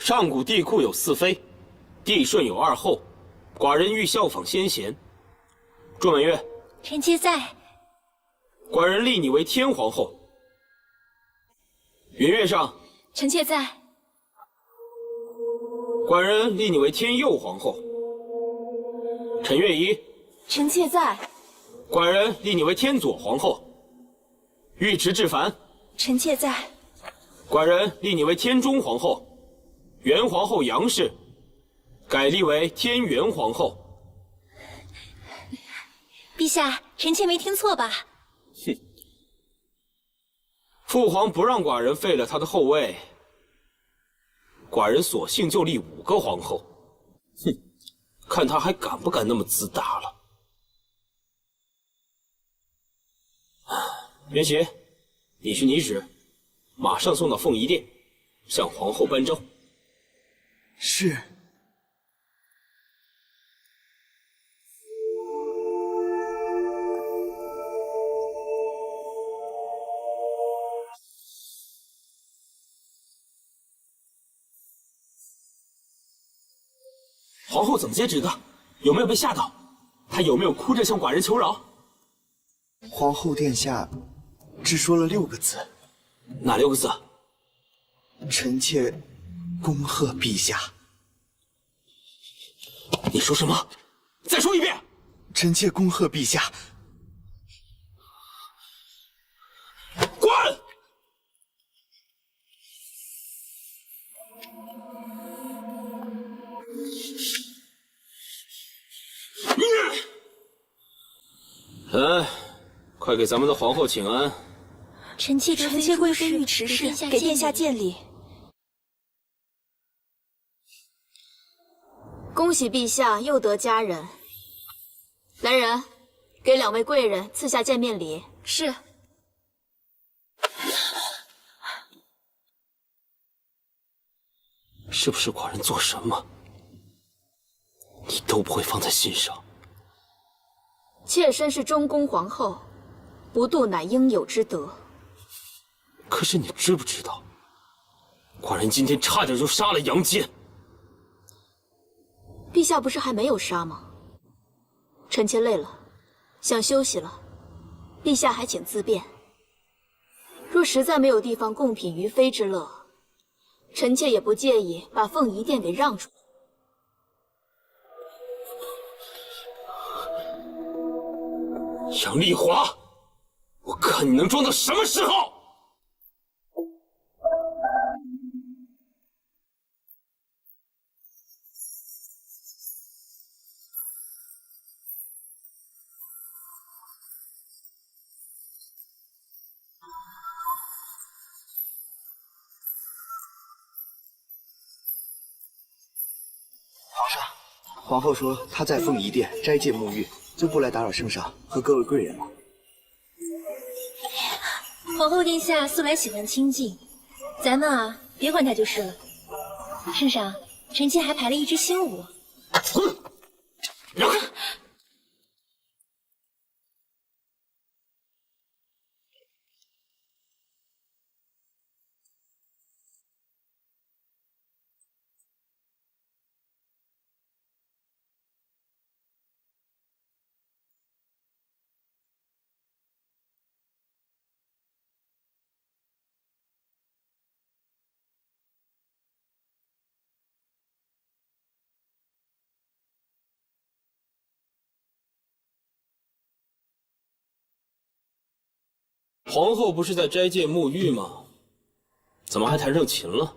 上古帝库有4妃，帝舜有2后，寡人欲效仿先贤。祝满月，臣妾在。寡人立你为天皇后。云月上，臣妾在。寡人立你为天佑皇后。陈月仪，臣妾在。寡人立你为天左皇后。尉迟志凡，臣妾在。寡人立你为天中皇后。元皇后杨氏，改立为天元皇后。陛下，臣妾没听错吧？哼！父皇不让寡人废了他的后位，寡人索性就立5个皇后。哼！看他还敢不敢那么自大了。元协，你是拟旨，马上送到凤仪殿，向皇后颁诏。是。皇后怎么接旨的？有没有被吓到？她有没有哭着向寡人求饶？皇后殿下只说了6个字。哪6个字？臣妾恭贺陛下。你说什么？再说一遍。臣妾恭贺陛下。滚！来，快给咱们的皇后请安。臣妾贵妃尉迟氏给殿下见礼。恭喜陛下又得佳人。来人，给2位贵人赐下见面礼。是。是不是寡人做什么，你都不会放在心上？妾身是中宫皇后，不度乃应有之德。可是你知不知道，寡人今天差点就杀了杨坚。陛下不是还没有杀吗？臣妾累了，想休息了。陛下还请自便。若实在没有地方供品于妃之乐，臣妾也不介意把凤仪殿给让出去。杨丽华，我看你能装到什么时候！皇上，皇后说她在凤仪殿斋戒沐浴，就不来打扰圣上和各位贵人了。皇后殿下素来喜欢清静，咱们啊别管她就是了。圣上，臣妾还排了一支新舞。让开！皇后不是在斋戒沐浴吗？怎么还弹上琴了？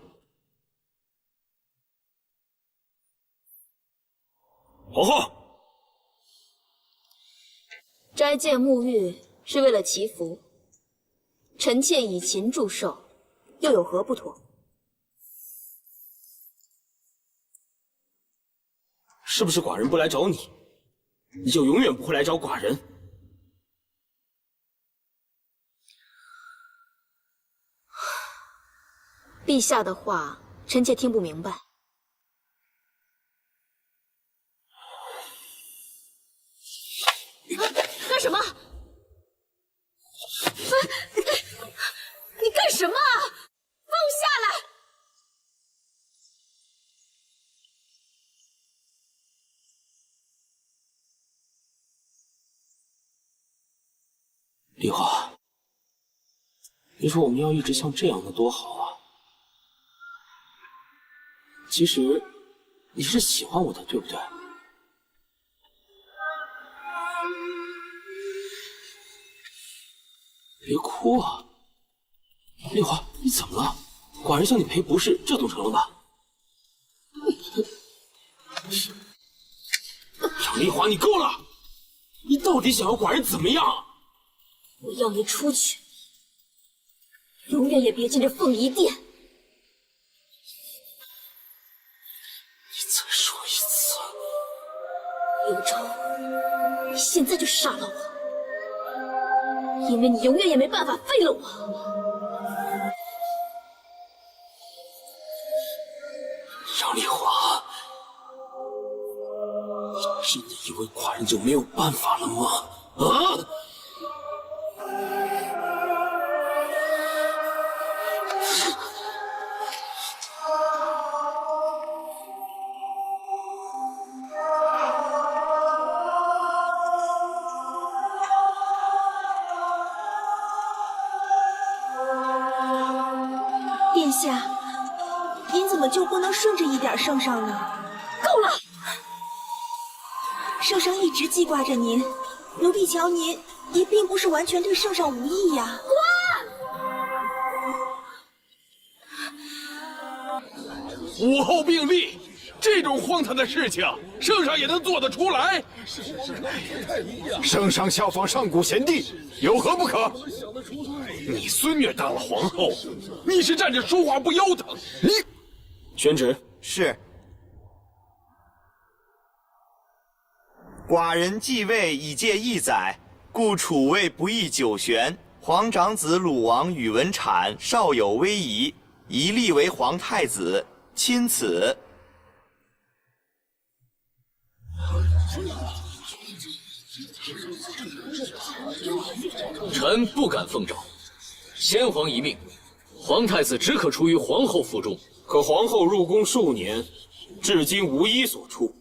皇后，斋戒沐浴是为了祈福，臣妾以琴祝寿，又有何不妥？是不是寡人不来找你，你就永远不会来找寡人？陛下的话，臣妾听不明白。干什么？你干什么？放下来！丽华，你说我们要一直像这样的多好啊！其实你是喜欢我的，对不对？别哭啊！丽华，你怎么了？寡人向你赔不是，这都成了吧？杨丽华，你够了！你到底想要寡人怎么样？我要你出去，永远也别进这凤仪殿。你再说一次，柳州，你现在就杀了我，因为你永远也没办法废了我。杨丽华，你真的以为寡人就没有办法了吗？啊！殿下，您怎么就不能顺着一点圣上呢？够了！圣上一直记挂着您，奴婢瞧您也并不是完全对圣上无意呀。武后病立，这种荒唐的事情，圣上也能做得出来？圣上效仿上古贤帝，有何不可？你孙女当了皇后，你是站着说话不腰疼？你宣旨。是。寡人继位已届1载，故储位不宜久悬。皇长子鲁王宇文产少有威仪，宜立为皇太子，钦此。臣不敢奉诏。先皇遗命，皇太子只可出于皇后府中。可皇后入宫数年，至今无一所出。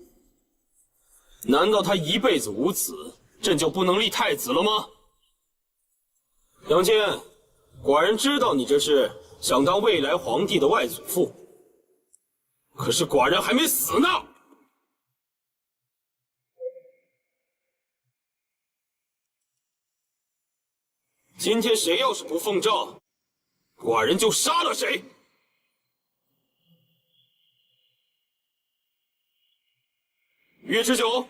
难道她一辈子无子，朕就不能立太子了吗？杨坚，寡人知道你这是想当未来皇帝的外祖父，可是寡人还没死呢。今天谁要是不奉诏，寡人就杀了谁。岳持久，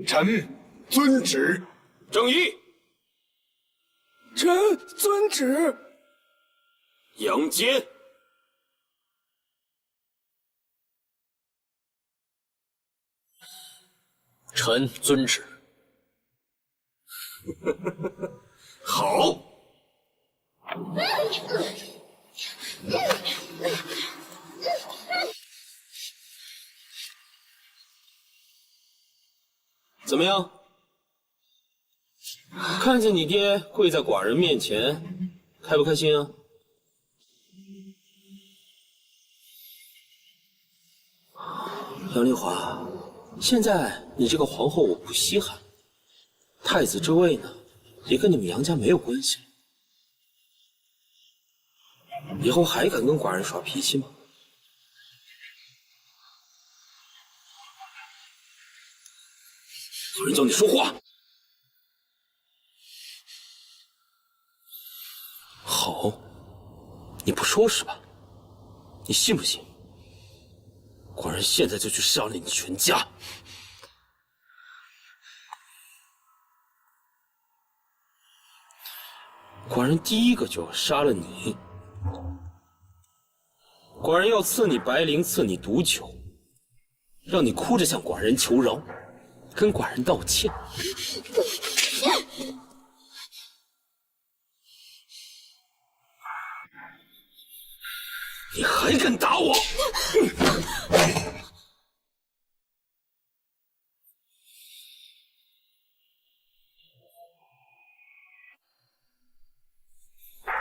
臣遵旨。郑义，臣遵旨。杨坚，臣遵旨。好。怎么样？看见你爹跪在寡人面前，开不开心啊？杨丽华，现在你这个皇后我不稀罕，太子之位呢，也跟你们杨家没有关系了。以后还敢跟寡人耍脾气吗？有人叫你说话。好，你不说是吧？你信不信？寡人现在就去杀了你全家。寡人第一个就要杀了你。寡人要赐你白绫，赐你毒酒，让你哭着向寡人求饶，跟寡人道歉。你还敢打我？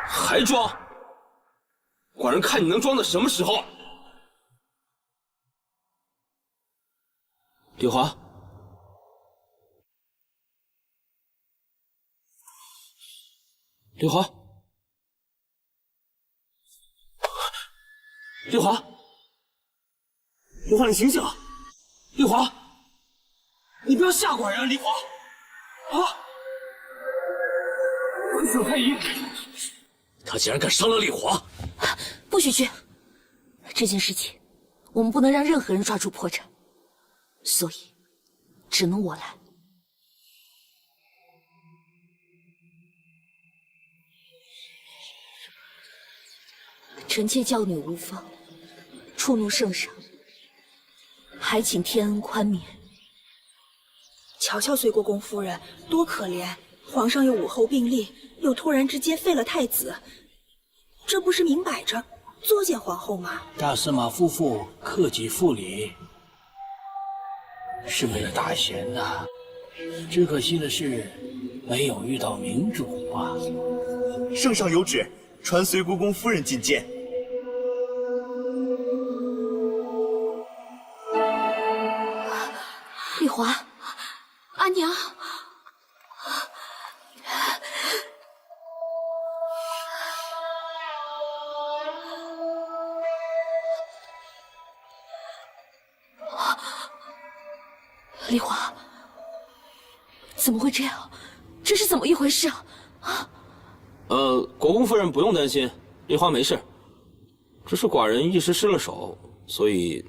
还装？寡人看你能装到什么时候？丽华。丽华，丽华，丽华，你醒醒！丽华，你不要吓寡人啊！丽华，啊！紫太医，他竟然敢伤了丽华！不许去！这件事情，我们不能让任何人抓住破绽，所以只能我来。臣妾教女无方，触怒圣上，还请天恩宽免。瞧瞧隋国公夫人多可怜，皇上又武后病立，又突然之间废了太子，这不是明摆着作践皇后吗？大司马夫妇克己复礼，是为了大贤呐。只可惜的是，没有遇到明主啊。圣上有旨，传隋国公夫人觐见。丽华，阿娘，丽华，怎么会这样？这是怎么一回事啊？国公夫人不用担心，丽华没事，只是寡人一时失了手，所以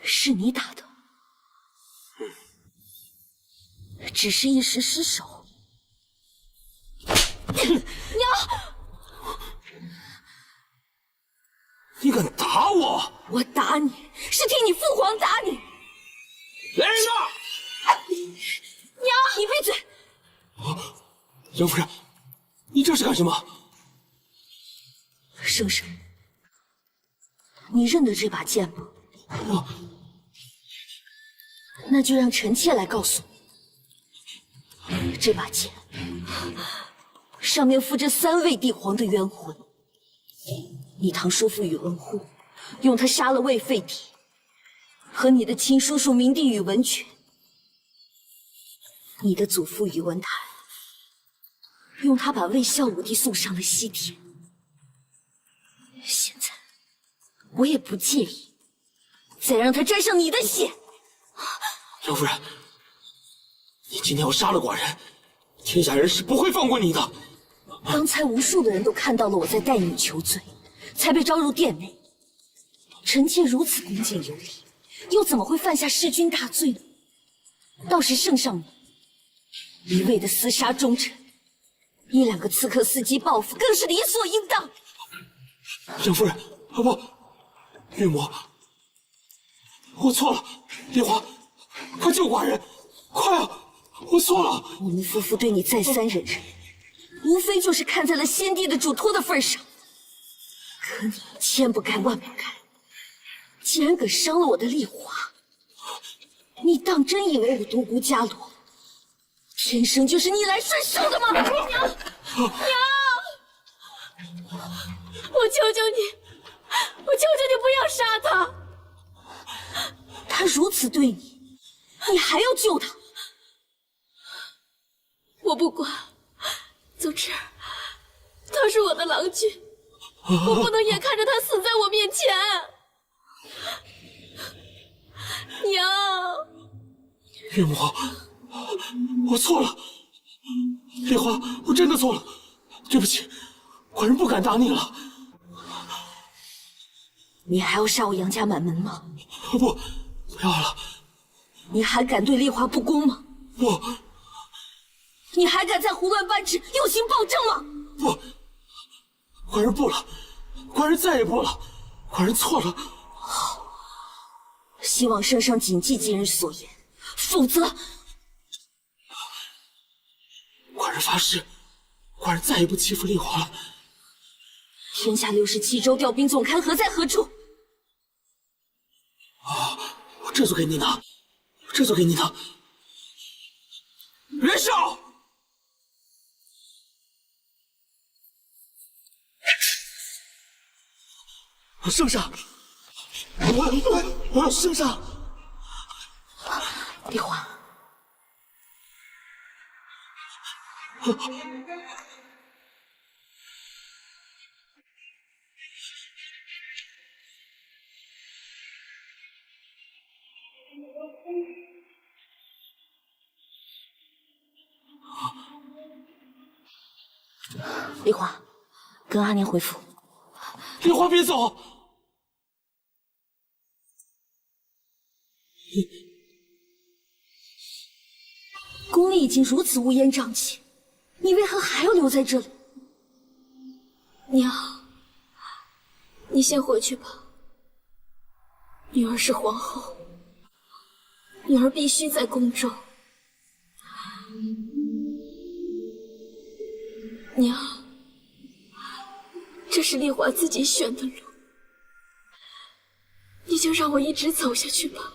是你打的，只是一时失手。你敢打我？我打你是替你父皇打你。来人呐！娘，你闭嘴！杨夫人，你这是干什么？圣上，你认得这把剑吗？那就让臣妾来告诉你，这把剑上面附着3位帝皇的冤魂。你堂叔父宇文护用它杀了魏废帝，和你的亲叔叔明帝宇文权。你的祖父宇文泰用它把魏孝武帝送上了西天。现在我也不介意再让他沾上你的血。杨夫人，你今天要杀了寡人，天下人是不会放过你的。刚才无数的人都看到了我在代你求罪，才被招入殿内。臣妾如此恭敬有礼，又怎么会犯下弑君大罪呢？倒是圣上你一味的厮杀忠臣，1、2个刺客伺机报复，更是理所应当。杨夫人，不，岳母，我错了，丽华，快救寡人，快啊！我错了。我们夫妇对你再三忍让，无非就是看在了先帝的嘱托的份上。可你千不该万不该，竟然敢伤了我的丽华！你当真以为我独孤伽罗天生就是逆来顺受的吗？娘，我求求你，我求求你不要杀他！他如此对你，你还要救他？我不管，总之他是我的郎君，我不能眼看着他死在我面前。娘，岳母，我错了，丽华，我真的错了，对不起，寡人不敢打你了。你还要杀我杨家满门吗？不要了。你还敢对丽华不公吗？不。你还敢再胡乱扳指，诱行暴政吗？不，寡人不了，寡人再也不了，寡人错了。好，希望圣上谨记今日所言，否则，寡人发誓，寡人再也不欺负丽华了。天下67州调兵总勘何在何处？我这就给你拿，这就给你拿。袁绍。圣上，圣上，丽华，丽华，跟阿年回府。丽华，别走！宫里已经如此乌烟瘴气，你为何还要留在这里？娘，你先回去吧。女儿是皇后，女儿必须在宫中。娘，这是丽华自己选的路，你就让我一直走下去吧。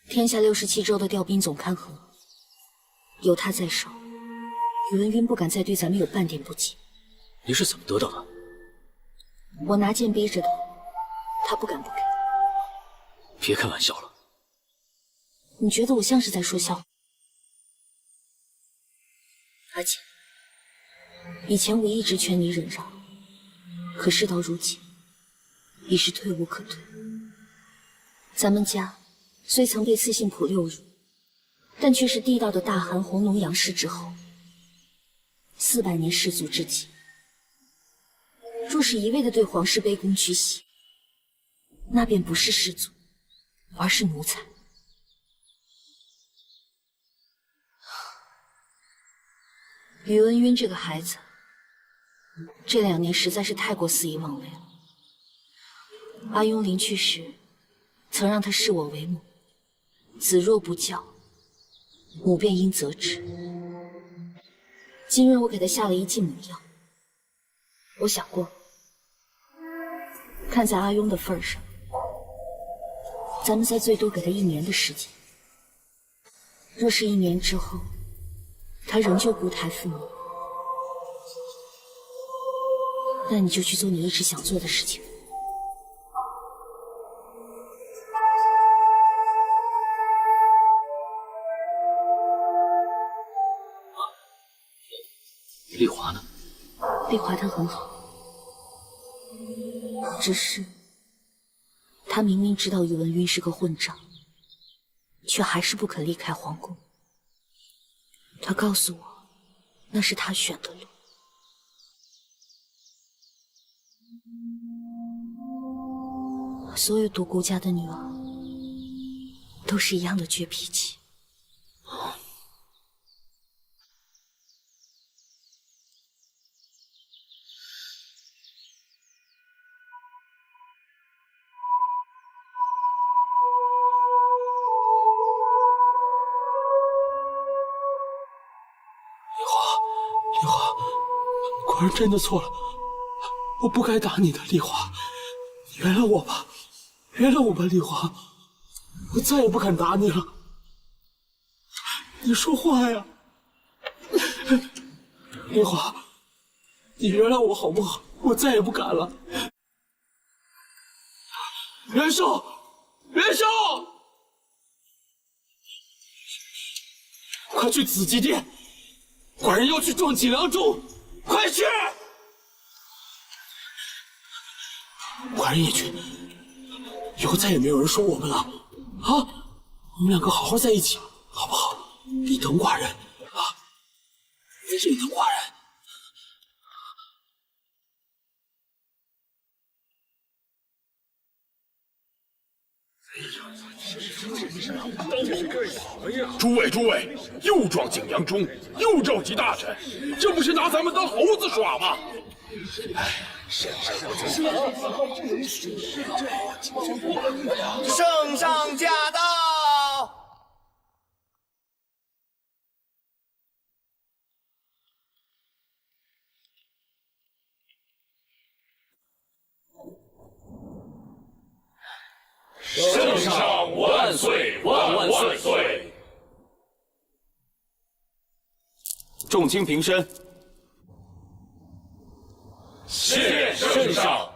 天下67州的调兵总勘合，有他在手，宇文赟不敢再对咱们有半点不敬。你是怎么得到的？我拿剑逼着他，他不敢不给。别开玩笑了。你觉得我像是在说笑话？而且，以前我一直劝你忍让，可事到如今，已是退无可退。咱们家虽曾被赐姓普六辱，但却是地道的大汗弘农杨氏之后，400年氏族之基。若是一味的对皇室卑躬屈膝，那便不是氏族，而是奴才。宇文赟这个孩子，这2年实在是太过肆意妄为了。阿雍临去时，曾让他视我为母，子若不教，母便应责之。今日我给他下了一剂母药，我想过，看在阿雍的份上，咱们再最多给他1年的时间。若是1年之后，他仍旧孤胎父母，那你就去做你一直想做的事情。丽华呢？丽华她很好，只是她明明知道宇文赟是个混账，却还是不肯离开皇宫。她告诉我，那是她选的路。所有独孤家的女儿都是一样的倔脾气。丽华，果然真的错了，我不该打你的，丽华，你原谅我吧，原谅我吧，丽华，我再也不敢打你了。你说话呀，丽华，你原谅我好不好？我再也不敢了。袁绍，袁绍，快去紫极殿！寡人要去撞锦良钟，快去！寡人也去，以后再也没有人说我们了，啊！我们2个好好在一起，好不好？你等寡人啊，你等寡人。诸位，又撞景阳钟，又召集大臣，这不是拿咱们当猴子耍吗？圣上驾到！圣上万岁万岁！众卿平身。谢圣上。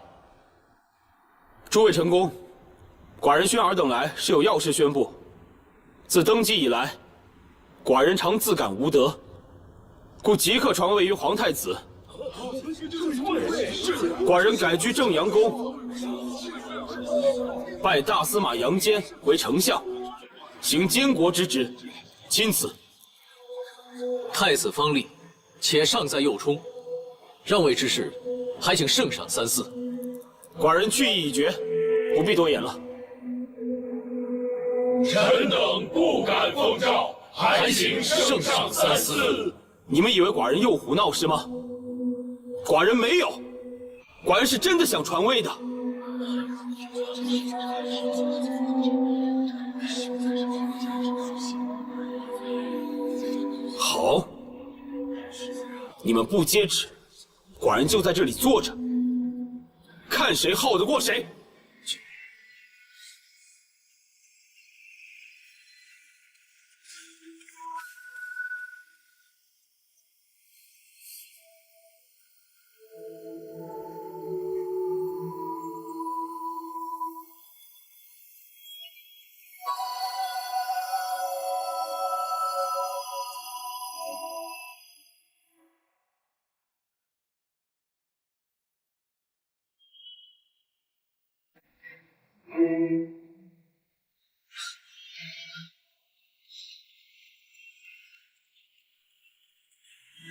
诸位臣工，寡人宣尔等来是有要事宣布。自登基以来，寡人常自感无德，故即刻传位于皇太子，寡人改居正阳宫，拜大司马杨坚为丞相，行监国之职，钦此。太子方立，且尚在右冲，让位之事，还请圣上三思。寡人去意已决，不必多言了。臣等不敢奉诏，还请圣上三思。你们以为寡人又胡闹是吗？寡人没有，寡人是真的想传位的。好，你们不接旨，寡人就在这里坐着，看谁耗得过谁。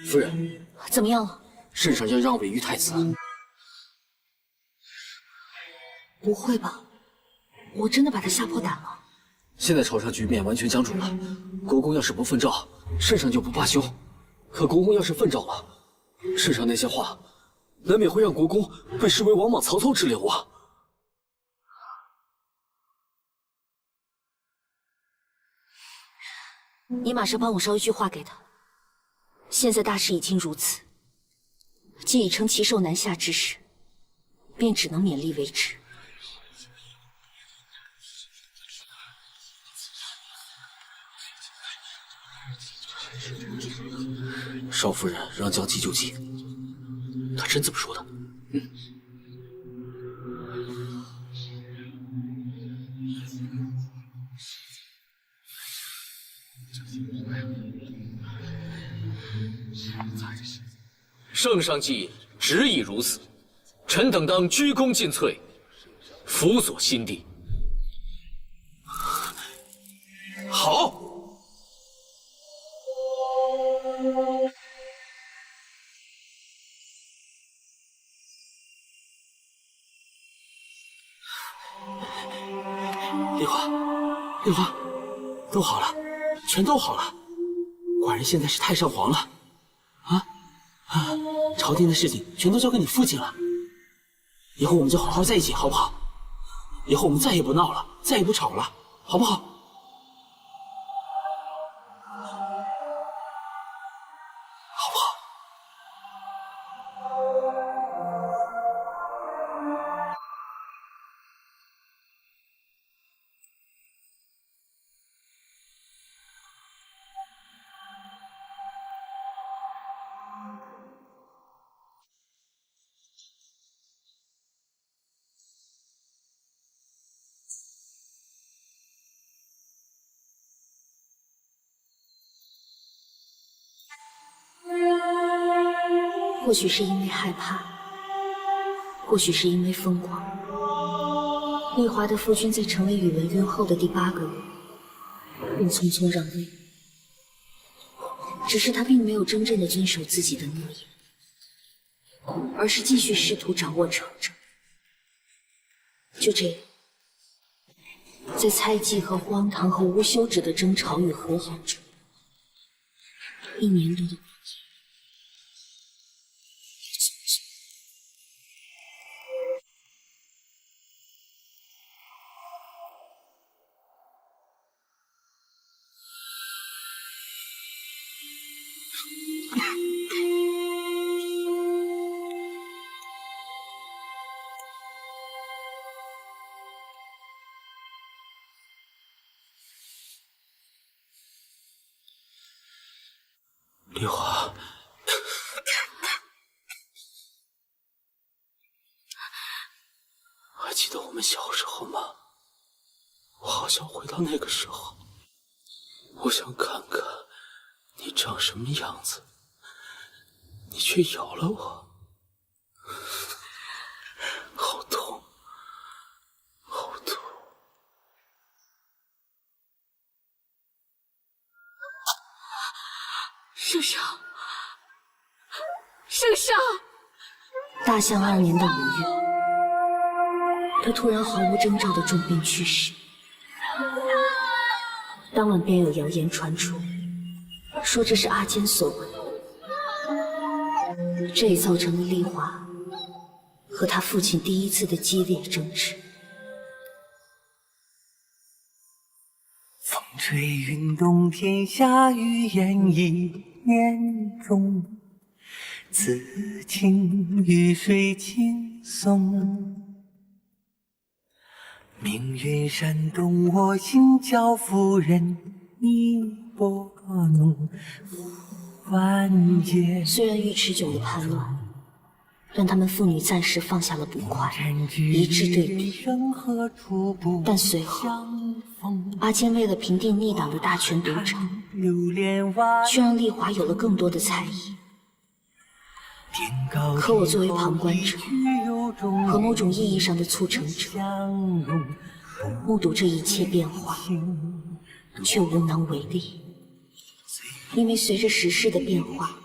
夫人，怎么样了？圣上要让位于太子。不会吧？我真的把他吓破胆了？现在朝上局面完全僵住了，国公要是不奉诏，圣上就不罢休；可国公要是奉诏了，圣上那些话，难免会让国公被视为王莽曹操之流啊！你马上帮我捎一句话给他。现在大事已经如此，既已成骑兽难下之势，便只能勉力为之。少夫人让将计就计，她真这么说的。圣上既执意如此，臣等当鞠躬尽瘁，辅佐新帝。好。丽华，丽华，都好了，全都好了。寡人现在是太上皇了，朝廷的事情全都交给你父亲了。以后我们就好好在一起，好不好？以后我们再也不闹了，再也不吵了，好不好？好不好？或许是因为害怕，或许是因为疯狂。丽华的夫君在成为宇文渊后的第8个月，便匆匆让位。只是他并没有真正的遵守自己的诺言，而是继续试图掌握朝政。就这样，在猜忌和荒唐和无休止的争吵与和好中，1年多的。丽华，还记得我们小时候吗？我好想回到那个时候，我想看看你长什么样子，你却咬了我。大象2年的5月，他突然毫无征兆的重病去世。当晚便有谣言传出，说这是阿坚所为，这也造成了丽华和他父亲第一次的激烈争执。风吹云动，天下雨烟一年中，此情雨水轻松。命运煽动我心，教夫人你拨弄万劫。虽然尉迟迥的叛乱让他们父女暂时放下了不快，一致对敌，但随后阿坚为了平定逆党的大权独掌，却让丽华有了更多的才艺。可我作为旁观者和某种意义上的促成者，目睹这一切变化，却无能为力。因为随着时势的变化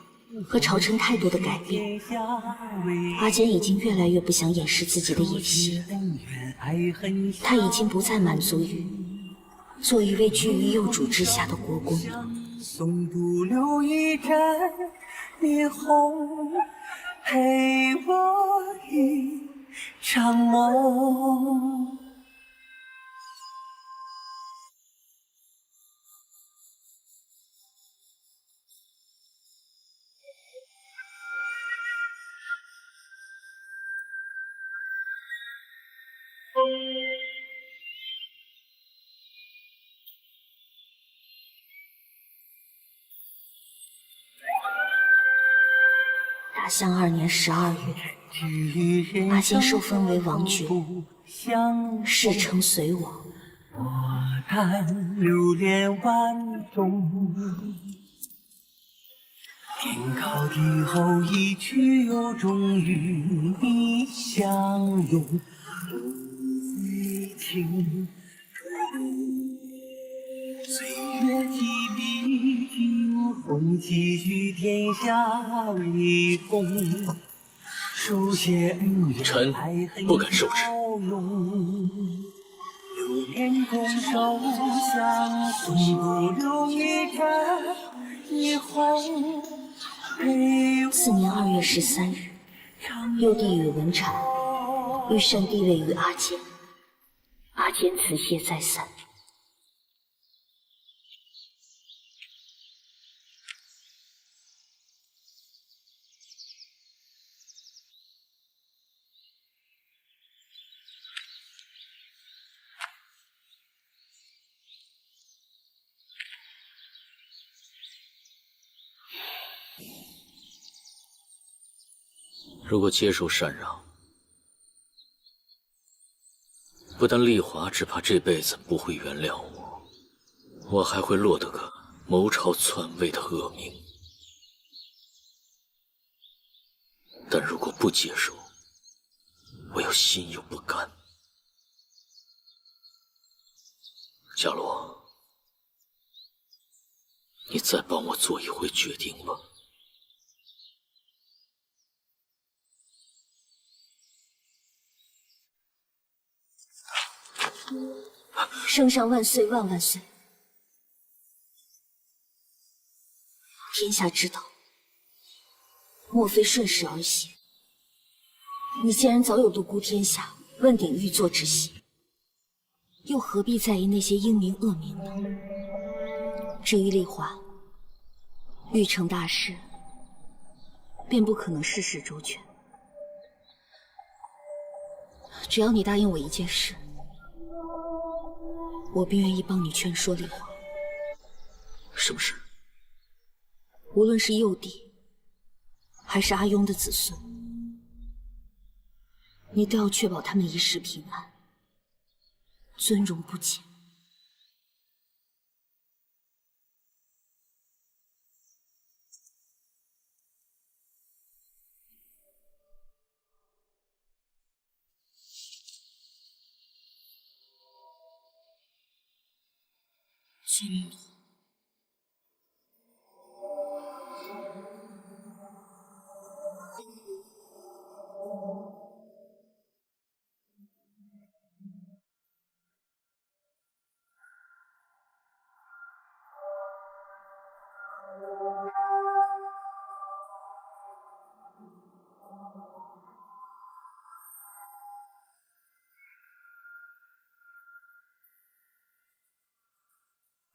和朝臣态度的改变，阿坚已经越来越不想掩饰自己的野心。他已经不再满足于做一位居于幼主之下的国公。松独留一盏霓虹，陪我一场梦。大象2年12月，阿坚受封为王爵，世称隋王。我叹流连万众，天高地厚，一曲有终，与你相拥。最情岁月几笔惊鸿，几许天下为公。书写恩怨，臣不敢受制。流年拱手相送，不留一盏霓虹。4年2月13日，幼帝宇文阐欲禅帝位于阿坚，阿坚辞谢再三。如果接受禅让，不但丽华只怕这辈子不会原谅我，我还会落得个谋朝篡位的恶名。但如果不接受，我又心有不甘。伽罗，你再帮我做一回决定吧。圣上万岁万万岁！天下之道，莫非顺势而行？你既然早有独孤天下、问鼎玉座之心，又何必在意那些英名恶名呢？至于丽华，欲成大事，便不可能事事周全。只要你答应我一件事，我便愿意帮你劝说丽华。什么事？无论是幼帝，还是阿雍的子孙，你都要确保他们一世平安，尊荣不减。君诺。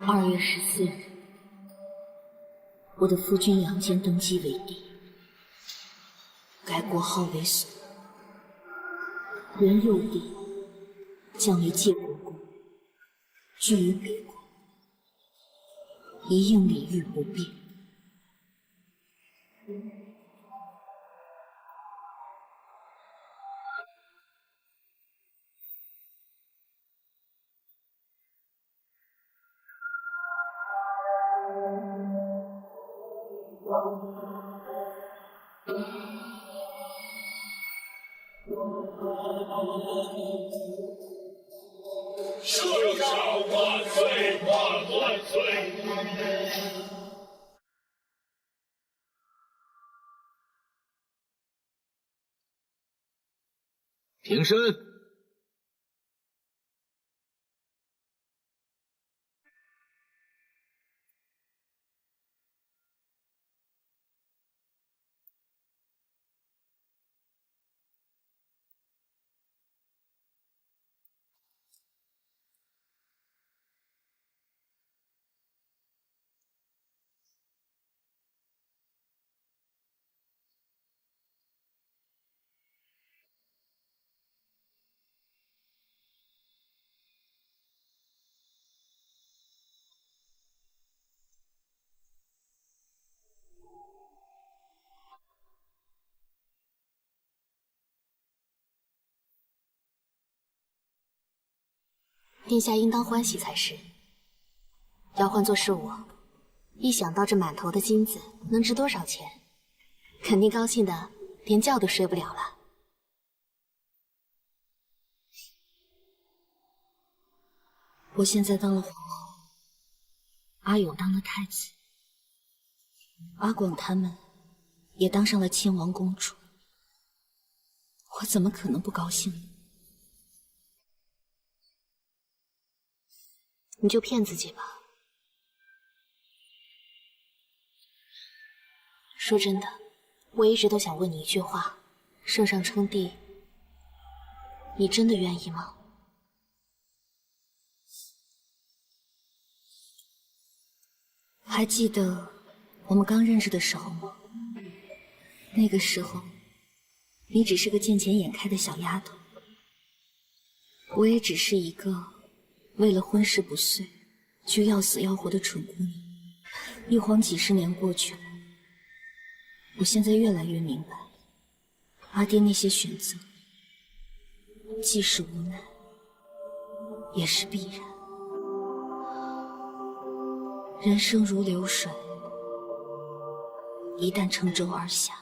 2月14日，我的夫君杨坚登基为帝，改国号为宋，元佑帝降为介国公，居于北国，一应礼遇不变。圣上万岁万万岁！平身。殿下应当欢喜才是。要换作是我，一想到这满头的金子能值多少钱，肯定高兴的连觉都睡不了了。我现在当了皇后，阿勇当了太子，阿广他们也当上了亲王公主，我怎么可能不高兴呢？你就骗自己吧。说真的，我一直都想问你一句话：圣上称帝，你真的愿意吗？还记得我们刚认识的时候吗？那个时候，你只是个见钱眼开的小丫头，我也只是一个为了婚事不遂就要死要活的蠢姑娘。一晃几10年过去了，我现在越来越明白，阿爹那些选择，既是无奈，也是必然。人生如流水，一旦乘舟而下，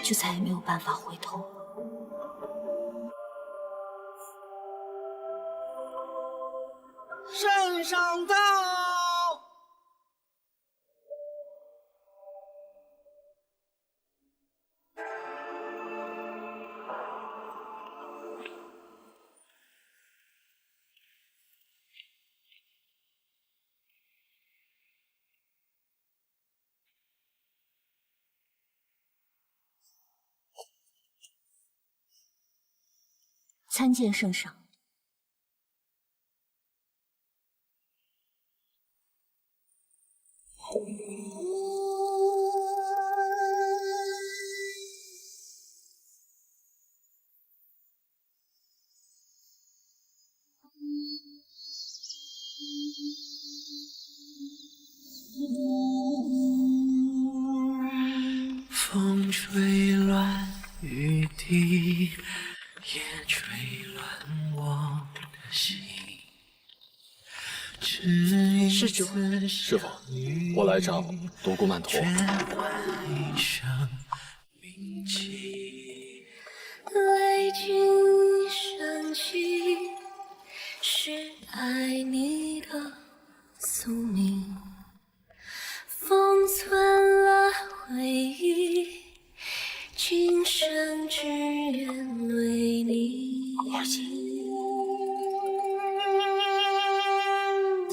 就再也没有办法回头。圣上到！参见圣上。风吹乱雨滴，也吹乱我的心。施主，师傅，我来找独孤曼陀。为君升起，是爱你的宿命。封存了回忆，今生只愿为你。儿子，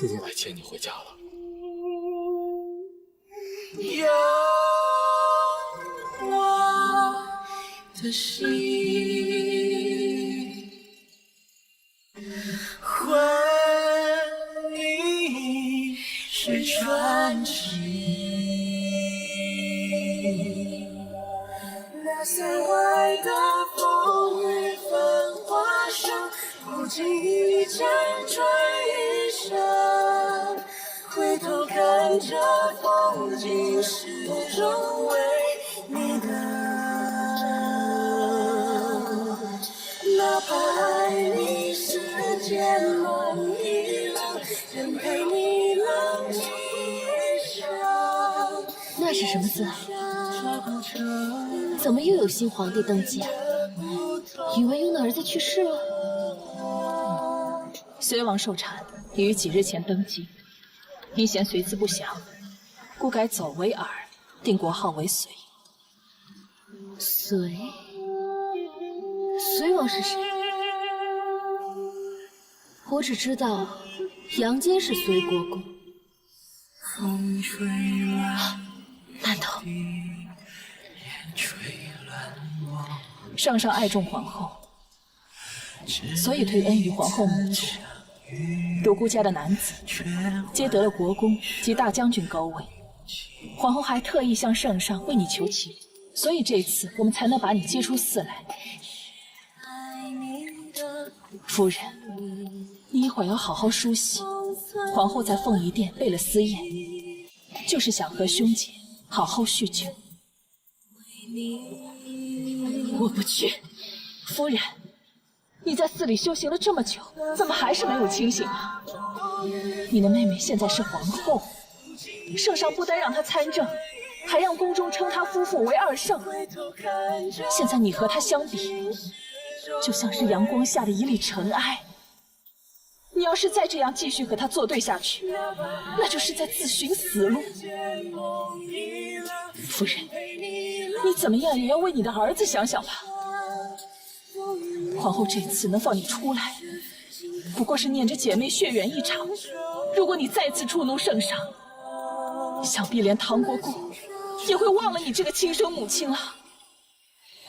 弟弟来接你回家了。有我的心，魂萦怀的风雨繁华上，不经意辗转一生。回头看着风景，始终为你等。哪怕爱你世间梦已冷，愿陪你冷尽一生。那是什么字啊？怎么又有新皇帝登基啊？宇文邕的儿子去世了？隋王受产，已于几日前登基，因嫌隋字不详，故改走为尔，定国号为隋。隋？隋王是谁？我只知道杨坚是隋国公。难道圣上爱重皇后，所以推恩于皇后母族。独孤家的男子皆得了国公及大将军高位，皇后还特意向圣上为你求情，所以这次我们才能把你接出寺来。夫人，你一会儿要好好梳洗。皇后在凤仪殿备了私宴，就是想和兄姐好好叙旧。我不去。夫人，你在寺里修行了这么久，怎么还是没有清醒啊？你的妹妹现在是皇后，圣上不单让她参政，还让宫中称她夫妇为二圣。现在你和她相比，就像是阳光下的一粒尘埃。你要是再这样继续和她作对下去，那就是在自寻死路。夫人，你怎么样也要为你的儿子想想吧。皇后这次能放你出来，不过是念着姐妹血缘一场。如果你再次触怒圣上，想必连唐国公也会忘了你这个亲生母亲了。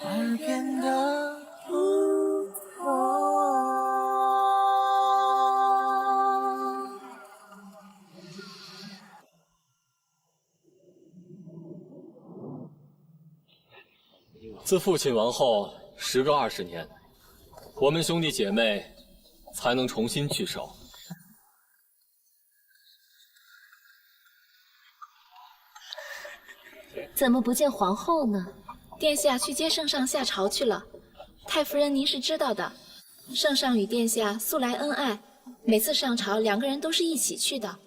耳边的不同。自父亲亡后时隔20年，我们兄弟姐妹才能重新聚首。怎么不见皇后呢？殿下去接圣上下朝去了。太夫人，您是知道的，圣上与殿下素来恩爱，每次上朝两个人都是一起去的。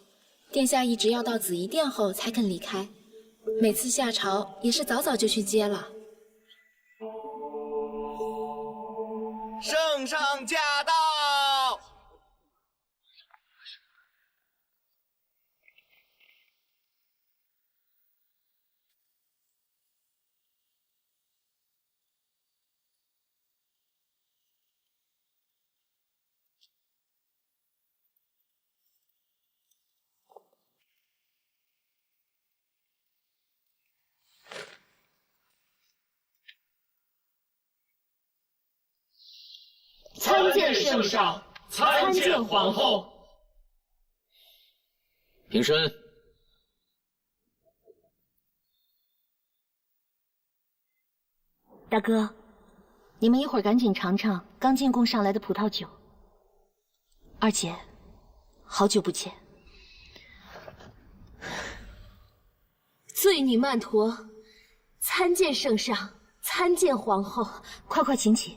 殿下一直要到紫夷殿后才肯离开，每次下朝也是早早就去接了。圣上驾到！参见圣上，参见皇后。平身。大哥，你们一会儿赶紧尝尝刚进贡上来的葡萄酒。二姐，好久不见。罪女曼陀，参见圣上，参见皇后。快快请起。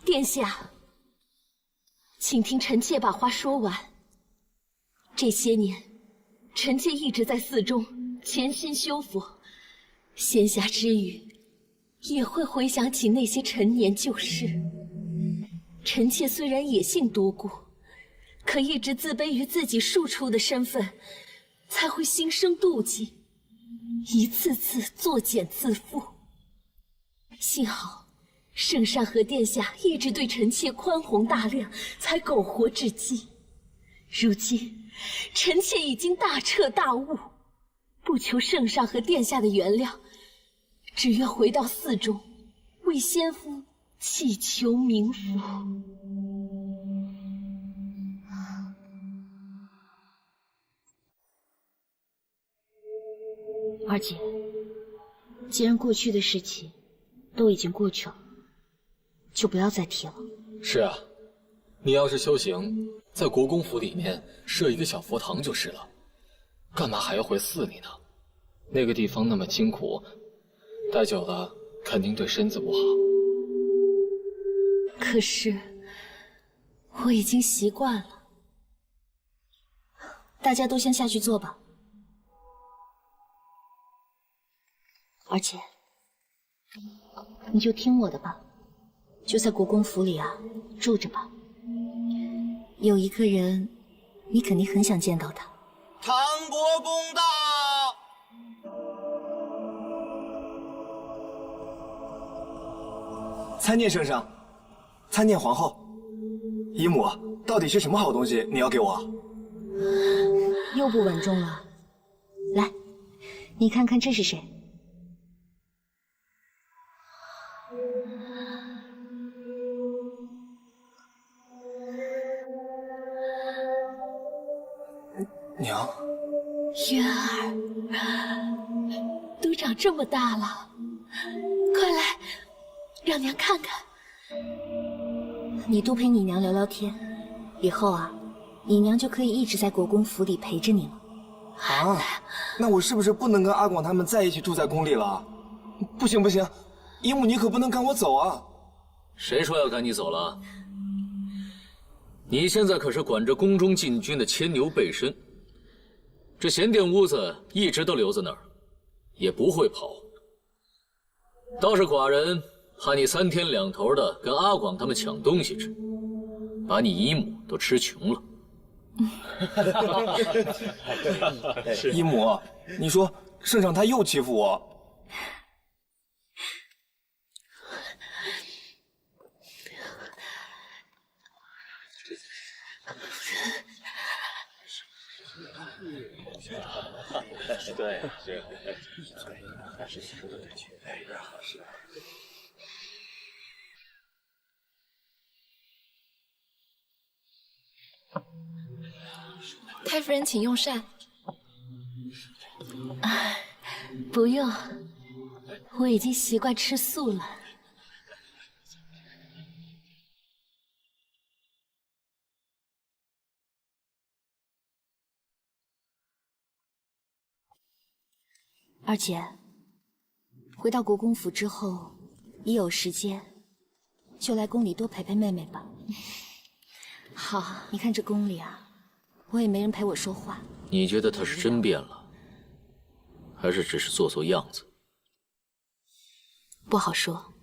殿下，请听臣妾把话说完。这些年，臣妾一直在寺中潜心修佛，闲暇之余，也会回想起那些陈年旧事。臣妾虽然野性多故，可一直自卑于自己庶出的身份，才会心生妒忌，一次次作茧自缚。幸好圣上和殿下一直对臣妾宽宏大量，才苟活至今。如今臣妾已经大彻大悟，不求圣上和殿下的原谅，只愿回到寺中，为先夫祈求冥福。二姐，既然过去的事情都已经过去了，就不要再提了。是啊，你要是修行，在国公府里面设一个小佛堂就是了，干嘛还要回寺里呢？那个地方那么清苦，待久了肯定对身子不好。可是我已经习惯了。大家都先下去坐吧。而且，你就听我的吧，就在国公府里啊住着吧。有一个人，你肯定很想见到他。唐国公到。参见圣上，参见皇后。姨母，到底是什么好东西你要给我？又不稳重了。来，你看看这是谁？娘，云儿，都长这么大了，快来，让娘看看。你多陪你娘聊聊天，以后啊，你娘就可以一直在国公府里陪着你了。啊，那我是不是不能跟阿广他们在一起住在宫里了？不行不行，姨母你可不能赶我走啊！谁说要赶你走了？你现在可是管着宫中禁军的牵牛背身，这贤殿屋子一直都留在那儿，也不会跑。倒是寡人怕你3天2头的跟阿广他们抢东西吃，把你姨母都吃穷了。姨母，你说圣上他又欺负我。对，太夫人，请用膳。不用，我已经习惯吃素了。二姐，回到国公府之后，一有时间就来宫里多陪陪妹妹吧。好，你看这宫里啊，我也没人陪我说话。你觉得他是真变了，还是只是做做样子？不好说。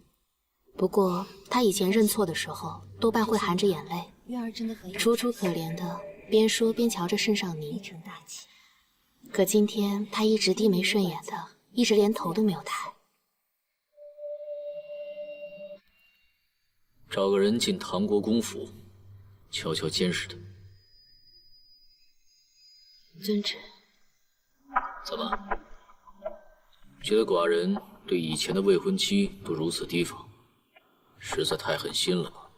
不过他以前认错的时候，多半会含着眼泪，月儿真的很楚楚可怜的，边说边瞧着圣上您。可今天他一直低眉顺眼的，一直连头都没有抬。找个人进唐国公府，悄悄监视他。遵旨。怎么？觉得寡人对以前的未婚妻都如此提防，实在太狠心了吧？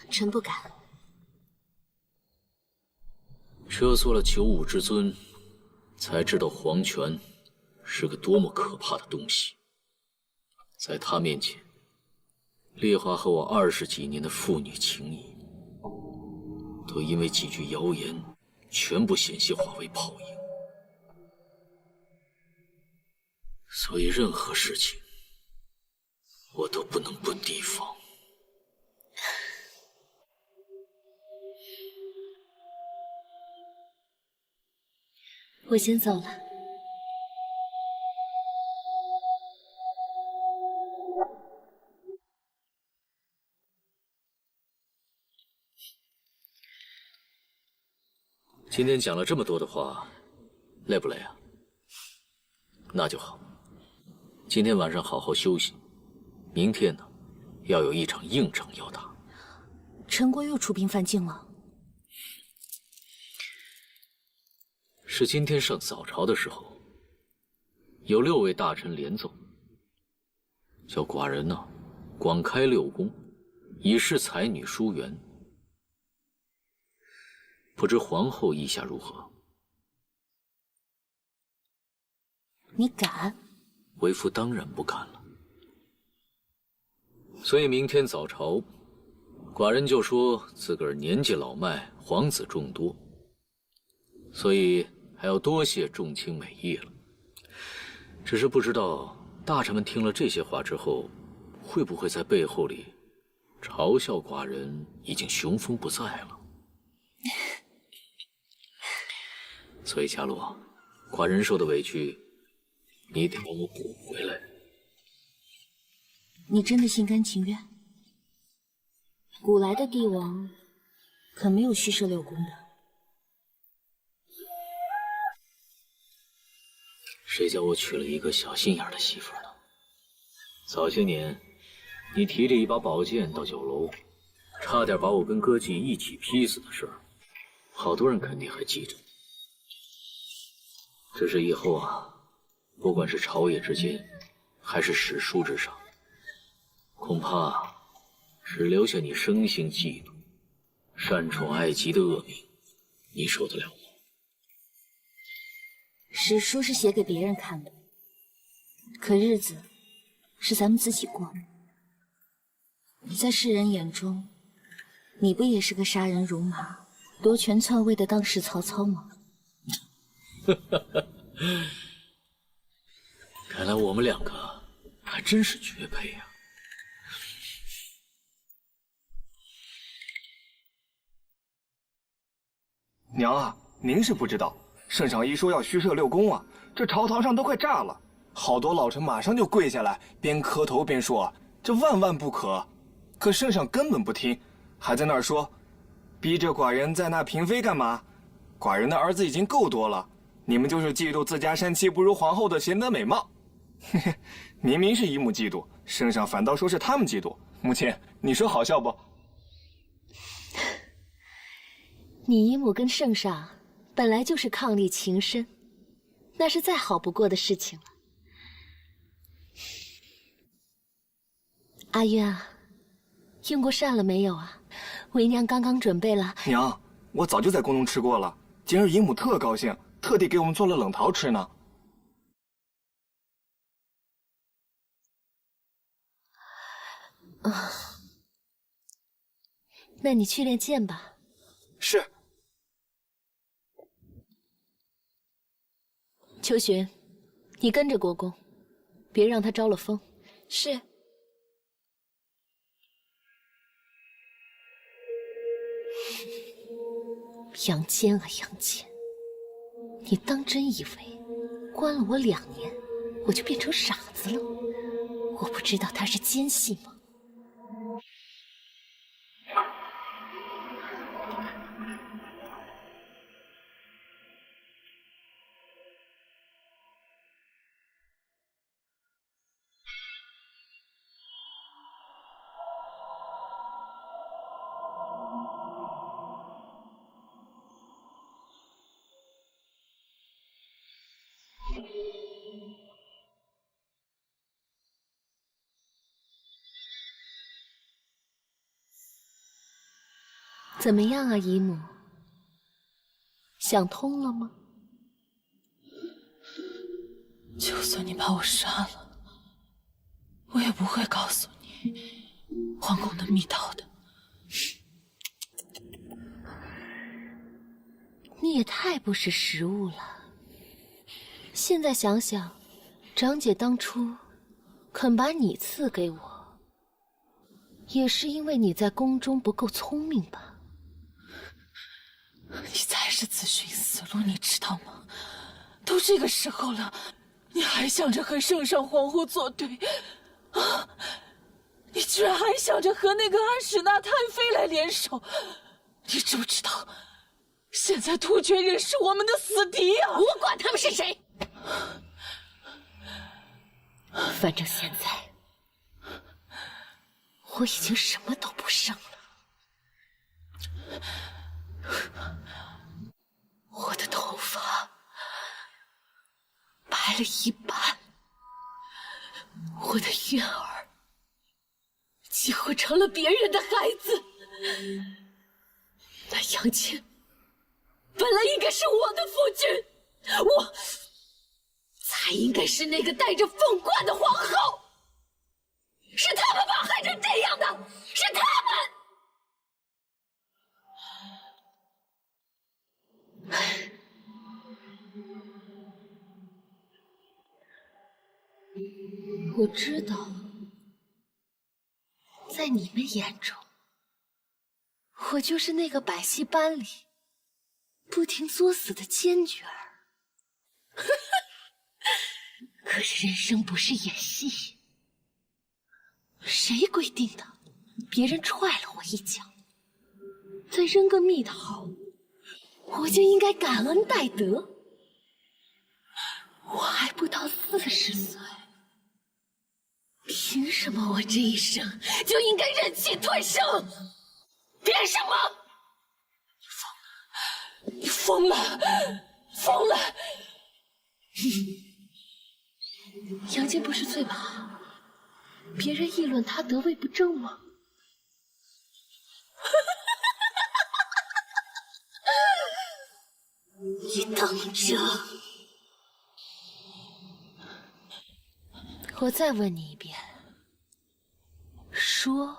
臣不敢。这做了九五之尊，才知道皇权是个多么可怕的东西。在他面前，烈华和我20几年的父女情谊，都因为几句谣言，全部险些化为泡影。所以任何事情，我都不能不提防。我先走了。今天讲了这么多的话，累不累啊？那就好。今天晚上好好休息，明天呢，要有一场硬仗要打。陈国又出兵犯境了。是今天上早朝的时候，有6位大臣连奏，叫寡人呢，广开6宫，以示才女疏远。不知皇后意下如何？你敢？为父当然不敢了。所以明天早朝，寡人就说自个儿年纪老迈，皇子众多，所以还要多谢重卿美意了。只是不知道大臣们听了这些话之后，会不会在背后里嘲笑寡人已经雄风不再了？所以佳洛，寡人受的委屈，你得帮我补回来。你真的心甘情愿？古来的帝王可没有虚设六宫的。谁叫我娶了一个小心眼的媳妇呢？早些年，你提着一把宝剑到酒楼，差点把我跟歌妓一起劈死的事儿，好多人肯定还记着。只是以后啊，不管是朝野之间，还是史书之上，恐怕只留下你生性嫉妒、擅宠爱姬的恶名，你受得了吗？史书是写给别人看的，可日子是咱们自己过。在世人眼中，你不也是个杀人如麻、夺权篡位的当时曹操吗？看来我们两个还真是绝配啊！娘啊，您是不知道，圣上一说要虚设六宫啊，这朝堂上都快炸了，好多老臣马上就跪下来，边磕头边说这万万不可。可圣上根本不听，还在那儿说，逼着寡人在那嫔妃干嘛？寡人的儿子已经够多了，你们就是嫉妒自家山妻不如皇后的贤德美貌。嘿嘿，明明是姨母嫉妒，圣上反倒说是他们嫉妒。母亲，你说好笑不？你姨母跟圣上本来就是伉俪情深，那是再好不过的事情了。阿渊啊，用过膳了没有啊？为娘刚刚准备了。娘，我早就在宫中吃过了，今儿姨母特高兴，特地给我们做了冷桃吃呢。啊，那你去练剑吧。是。秋寻，你跟着国公，别让他招了风。是。杨坚啊杨坚，你当真以为关了我2年，我就变成傻子了？我不知道他是奸细吗？怎么样啊，姨母？想通了吗？就算你把我杀了，我也不会告诉你皇宫的密道的。你也太不识时务了。现在想想，长姐当初肯把你赐给我，也是因为你在宫中不够聪明吧？你才是自寻死路，你知道吗？都这个时候了，你还想着和圣上皇后作对啊？你居然还想着和那个安史那太妃来联手？你知不知道，现在突厥人是我们的死敌啊！我管他们是谁，反正现在我已经什么都不剩了。我的头发白了一半，我的婴儿几乎成了别人的孩子。那杨坚本来应该是我的夫君，我才还应该是那个戴着凤冠的皇后。是他们把我害成这样的，是他们。我知道，在你们眼中，我就是那个百戏班里不停作死的奸女儿。可是人生不是演戏，谁规定的？别人踹了我一脚，再扔个蜜桃，我就应该感恩戴德。我还不到40岁，凭什么我这一生就应该忍气吞声？凭什么？你疯了！疯了！杨坚不是最怕别人议论他得位不正吗？你等着！我再问你一遍，说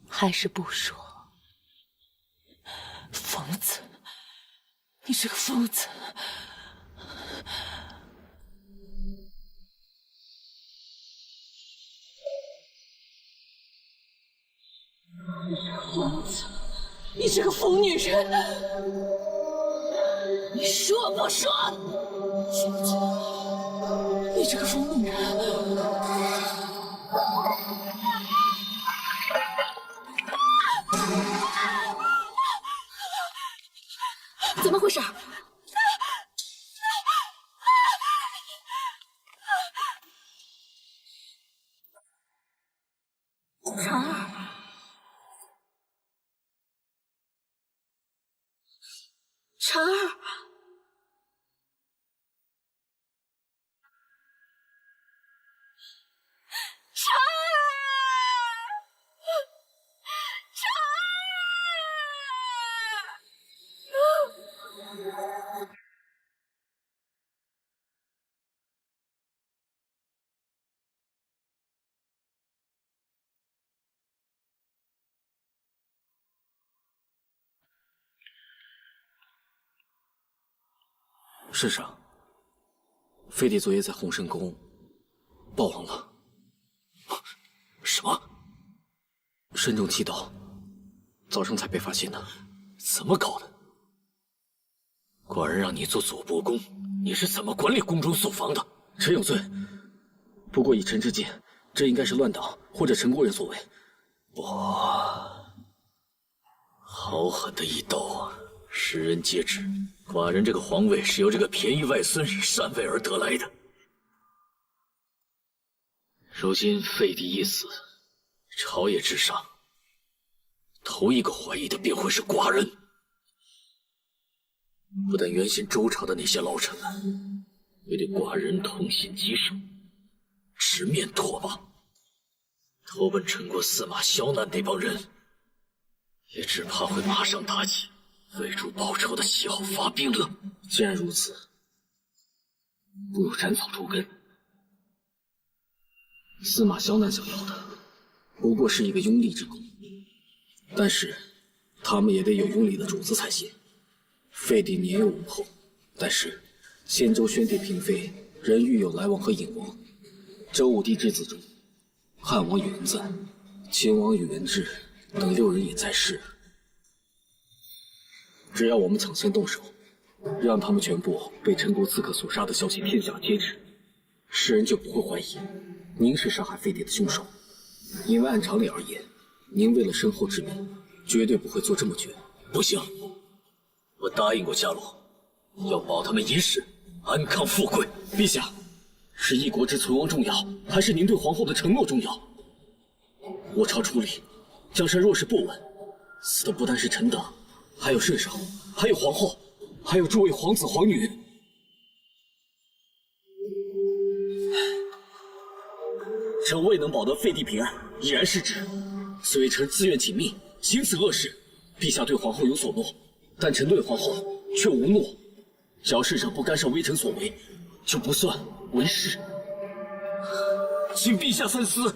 还是不说？疯子，你是个疯子！你是个疯子，你是个疯女人！你说不说？你这个疯女人！怎么回事？婵儿，婵儿，婵儿，圣上，飞帝昨夜在洪圣宫暴亡了。什么？身中气刀，早上才被发现的。怎么搞的？寡人让你做左伯公，你是怎么管理宫中宿房的？臣有罪。不过以臣之见，这应该是乱党或者陈国人所为。哇，好狠的一刀啊！世人皆知，寡人这个皇位是由这个便宜外孙禅位而得来的。如今废帝一死，朝野之上，头一个怀疑的便会是寡人。不但原先周朝的那些老臣们会对寡人痛心疾首，直面唾骂，投奔陈国司马萧南那帮人，也只怕会马上打起为主报仇的旗号发兵了。既然如此，不如斩草除根。司马萧南想要的不过是一个拥立之功，但是他们也得有拥立的主子才行。废帝年幼无后，但是仙州宣帝嫔妃仍育有来往和尹王，周武帝之子中，汉王宇文赞、秦王宇文智等6人也在世。只要我们抢先动手，让他们全部被陈国刺客所杀的消息天下皆知，世人就不会怀疑您是杀害废帝的凶手。因为按常理而言，您为了身后之民，绝对不会做这么绝。不行，我答应过伽罗，要保他们一世安康富贵。陛下，是一国之存亡重要，还是您对皇后的承诺重要？我朝出力，江山若是不稳，死的不单是臣等，还有圣上，还有皇后，还有诸位皇子皇女。臣未能保得废帝平安，已然失职。虽为臣自愿请命，行此恶事，陛下对皇后有所诺，但臣对皇后却无诺。只要圣上不干涉微臣所为，就不算为师，请陛下三思。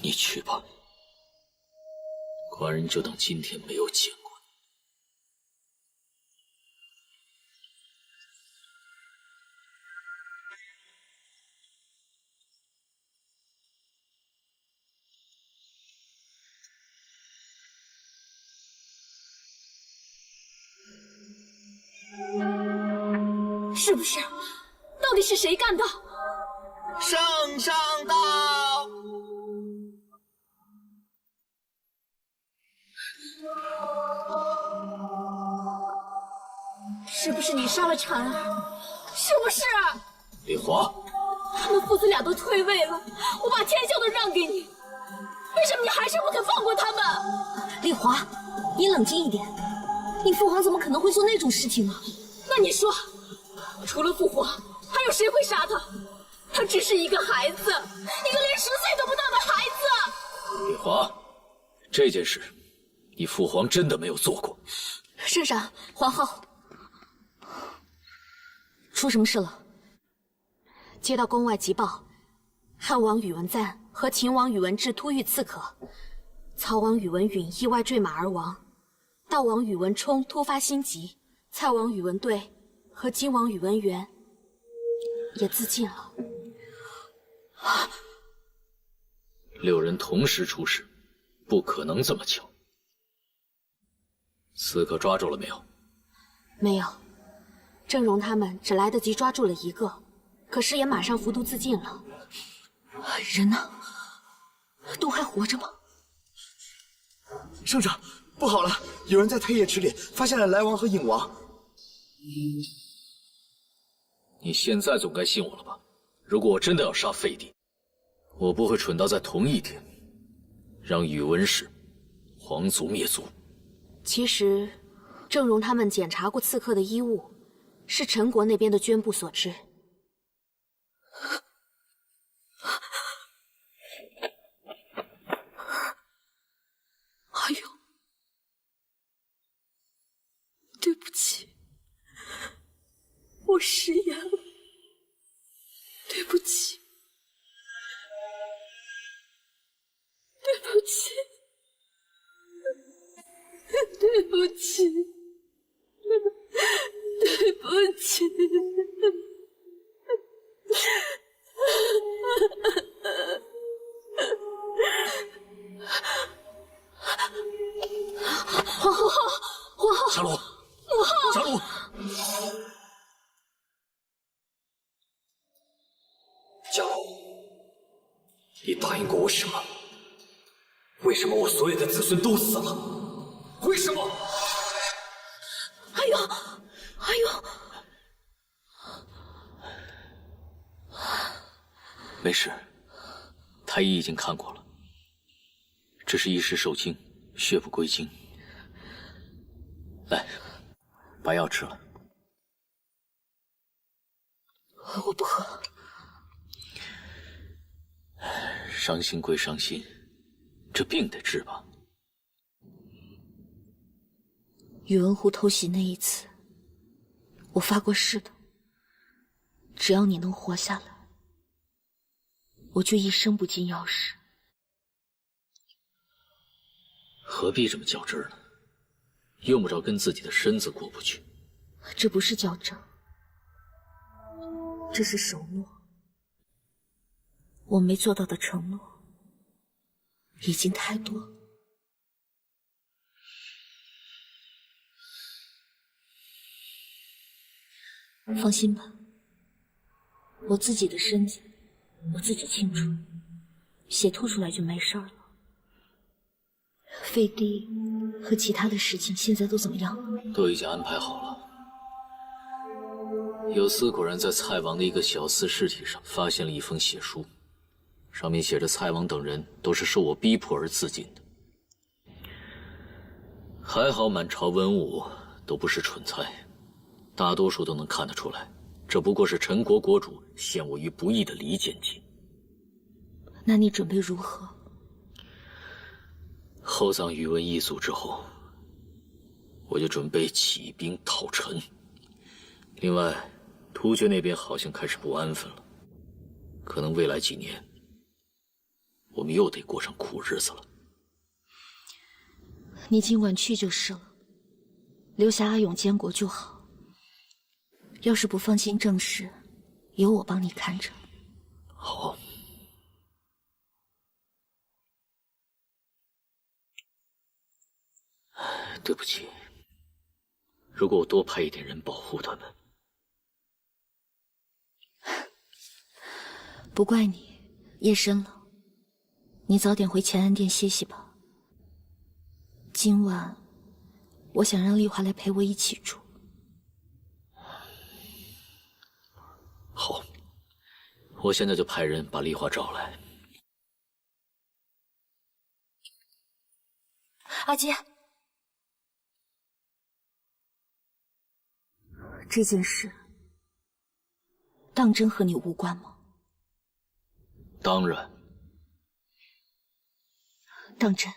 你去吧，寡人就当今天没有见过你。是不是？到底是谁干的？圣上到！是不是你杀了婵儿？是不是？李华，他们父子俩都退位了，我把天下都让给你，为什么你还是不肯放过他们？丽华，你冷静一点，你父皇怎么可能会做那种事情呢？那你说，除了父皇，还有谁会杀他？他只是一个孩子，一个连10岁都不到的孩子。李华，这件事，你父皇真的没有做过。圣上，皇后，出什么事了？接到宫外急报，汉王宇文赞和秦王宇文智突遇刺客，曹王宇文允意外坠马而亡，悼王宇文冲突发心疾，蔡王宇文兑和金王宇文元也自尽了。6人同时出事，不可能这么巧。刺客抓住了没有？没有，郑荣他们只来得及抓住了一个，可是也马上服毒自尽了。人呢？都还活着吗？圣上，不好了！有人在太液池里发现了来王和影王。你现在总该信我了吧？如果我真的要杀废帝，我不会蠢到在同一天让宇文氏皇族灭族。其实，郑荣他们检查过刺客的衣物，是陈国那边的捐部所知。阿勇，对不起，我食言了，对不起，对不起，对不起，对不起。皇后，皇后，霞罗，母后，霞罗，霞罗，你答应过我什么？为什么我所有的子孙都死了？为什么？阿勇，阿勇，没事，太医已经看过了，只是一时受惊，血不归经。来，把药吃了。我不喝。伤心归伤心，这病得治吧。宇文湖偷袭那一次，我发过誓的，只要你能活下来，我就一生不进药室。何必这么较真呢？用不着跟自己的身子过不去。这不是较真，这是守诺。我没做到的承诺已经太多。放心吧，我自己的身子我自己清楚，血吐出来就没事了。废帝和其他的事情现在都怎么样了？都已经安排好了。有司果然在蔡王的一个小厮尸体上发现了一封血书，上面写着蔡王等人都是受我逼迫而自尽的。还好满朝文武都不是蠢材，大多数都能看得出来，这不过是陈国国主陷我于不义的离间计。那你准备如何？后葬宇文一族之后，我就准备起兵讨陈。另外，突厥那边好像开始不安分了，可能未来几年，我们又得过上苦日子了。你今晚去就是了，留下阿勇监国就好。要是不放心政事，有我帮你看着。好。对不起，如果我多派一点人保护他们。不怪你，夜深了，你早点回乾安殿歇息吧。今晚，我想让丽华来陪我一起住。好，我现在就派人把丽华找来。阿姐，这件事，当真和你无关吗？当然。当真。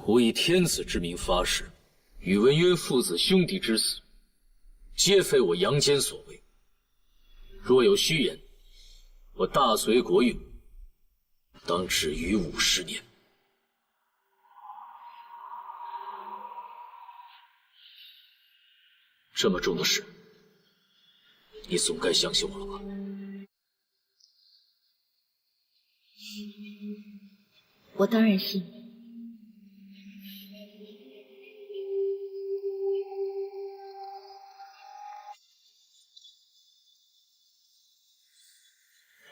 我以天子之名发誓，宇文渊父子兄弟之死，皆非我杨坚所为。若有虚言，我大隋国运当止于50年。这么重的事，你总该相信我了吧？我当然信你。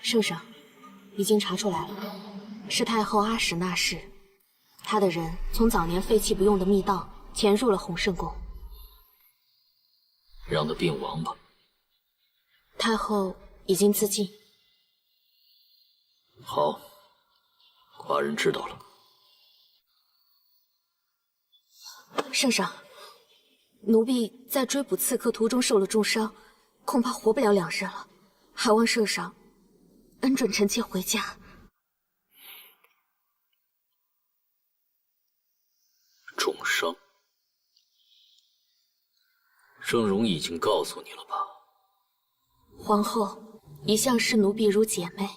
圣上，已经查出来了，是太后阿史那氏，她的人从早年废弃不用的密道潜入了弘圣宫。让他病亡吧。太后已经自尽。好，寡人知道了。圣上，奴婢在追捕刺客途中受了重伤，恐怕活不了2日了，还望圣上恩准臣妾回家。重伤？郑容已经告诉你了吧？皇后一向视奴婢如姐妹，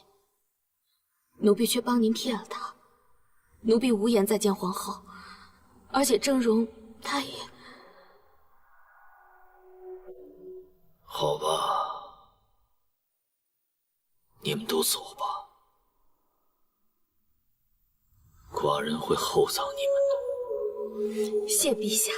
奴婢却帮您骗了她，奴婢无颜再见皇后，而且郑容她也……好吧，你们都走吧，寡人会厚葬你们的。谢陛下。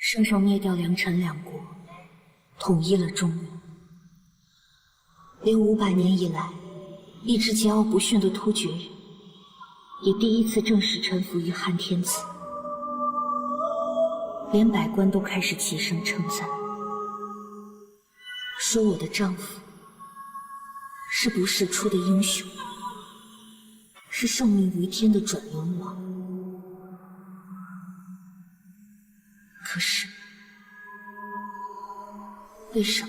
圣上灭掉梁陈2国，统一了中原，连500年以来一直桀骜不驯的突厥人，也第一次正式臣服于汉天子，连百官都开始齐声称赞，说我的丈夫是不世出的英雄，是受命于天的转轮王。可是，为什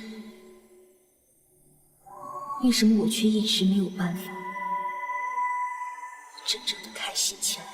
么我却一直没有办法真正的开心起来？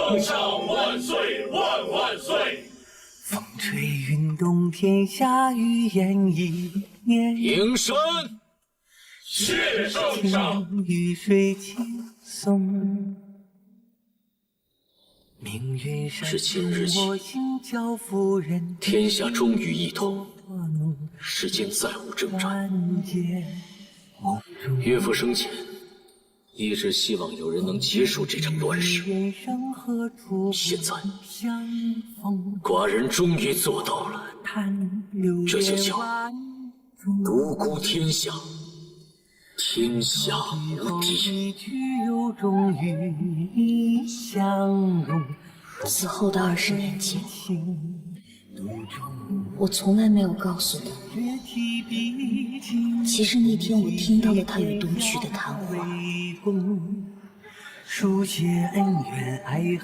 皇上万岁万万岁！风吹云动天下，雨烟一年。迎山。谢圣上。雨水轻松。命运是今日起，天下终于一统，世间再无征战。岳父生前一直希望有人能结束这场乱世，现在寡人终于做到了，这就叫独孤天下，天下无敌。此后的20年间，我从来没有告诉他，其实那天我听到了他与东区的谈话，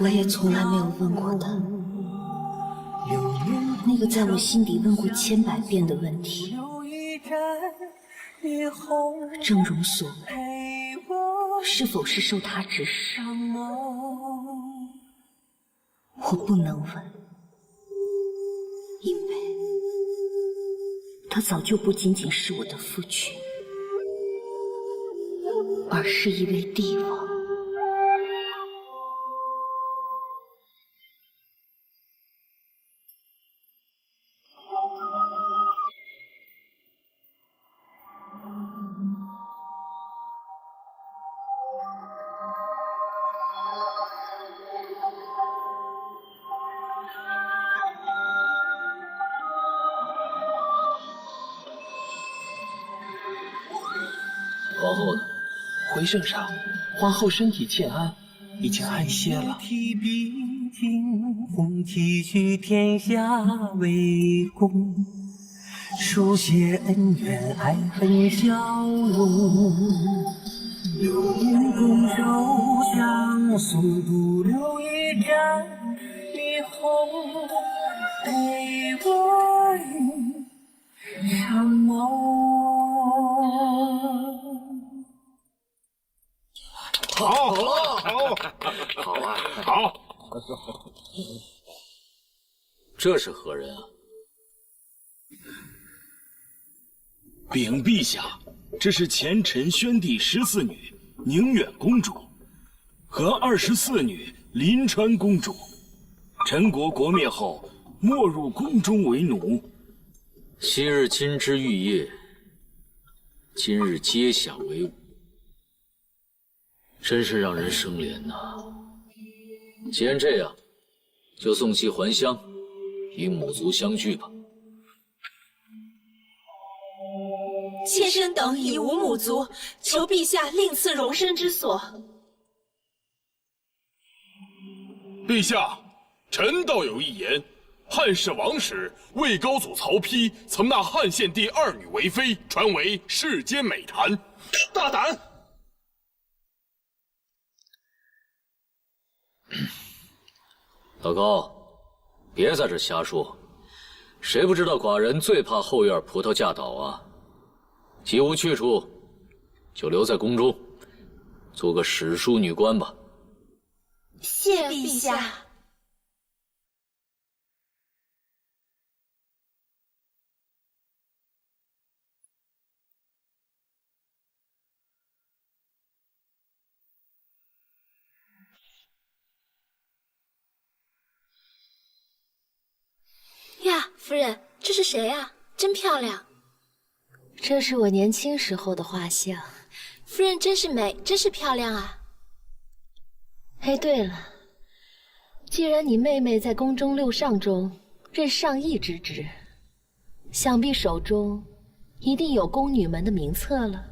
我也从来没有问过他那个在我心底问过1000、100遍的问题。正如所问，是否是受他指使？我不能问，因为他早就不仅仅是我的夫君，而是一位帝王。皇后呢？回圣上，皇后身体欠安，已经安歇了。继续天下为公，书写恩怨爱恨笑容。流年拱手相诉，独留一盏霓虹，陪我一场梦。好，好啊，好。这是何人啊？禀陛下，这是前陈宣帝14女宁远公主和24女临川公主。陈国国灭后，没入宫中为奴。昔日金枝玉叶，今日阶下为伍，真是让人生怜呐。既然这样，就送其还乡，与母族相聚吧。妾身等已无母族，求陛下另赐容身之所。陛下，臣倒有一言：汉室王时，魏高祖曹丕曾纳汉献帝2女为妃，传为世间美谈。大胆！老高，别在这瞎说，谁不知道寡人最怕后院葡萄架倒啊？既无去处，就留在宫中，做个史书女官吧。谢陛下。呀，夫人，这是谁啊？真漂亮。这是我年轻时候的画像。夫人真是美，真是漂亮啊。哎，对了，既然你妹妹在宫中6上中任上议之职，想必手中一定有宫女们的名册了。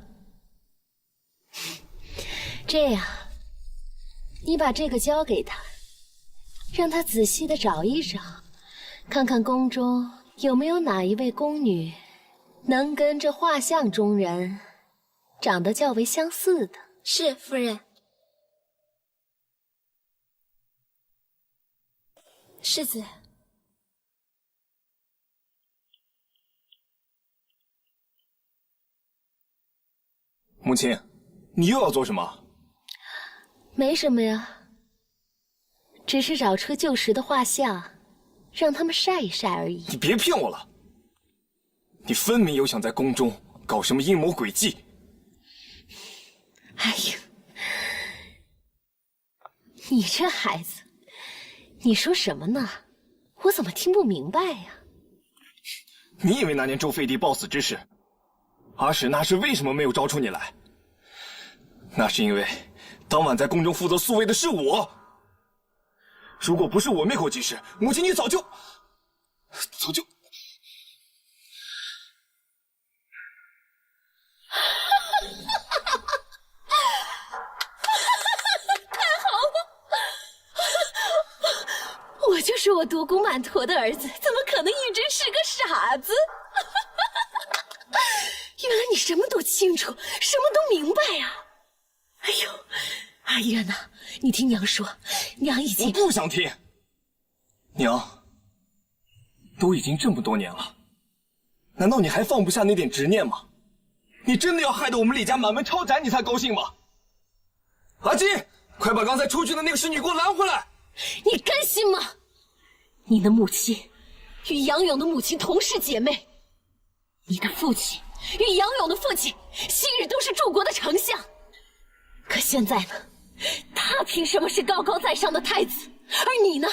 这样，你把这个交给她，让她仔细的找一找，看看宫中有没有哪一位宫女能跟这画像中人长得较为相似的。是，夫人。世子，母亲，你又要做什么？没什么呀，只是找出旧时的画像，让他们晒一晒而已。你别骗我了，你分明有想在宫中搞什么阴谋诡计。哎呀，你这孩子，你说什么呢？我怎么听不明白呀？你以为那年周废帝暴死之事，阿史那时为什么没有招出你来？那是因为当晚在宫中负责宿卫的是我。如果不是我灭口济世，母亲你早就……我就说我独孤曼陀的儿子，怎么可能一直是个傻子？原来你什么都清楚，什么都明白呀！哎呦，阿渊呐，你听娘说，娘已经……我不想听。娘，都已经这么多年了，难道你还放不下那点执念吗？你真的要害得我们李家满门抄斩，你才高兴吗？阿金，快把刚才出去的那个侍女给我拦回来！你甘心吗？你的母亲与杨勇的母亲同是姐妹，你的父亲与杨勇的父亲昔日都是柱国的丞相，可现在呢，他凭什么是高高在上的太子，而你呢，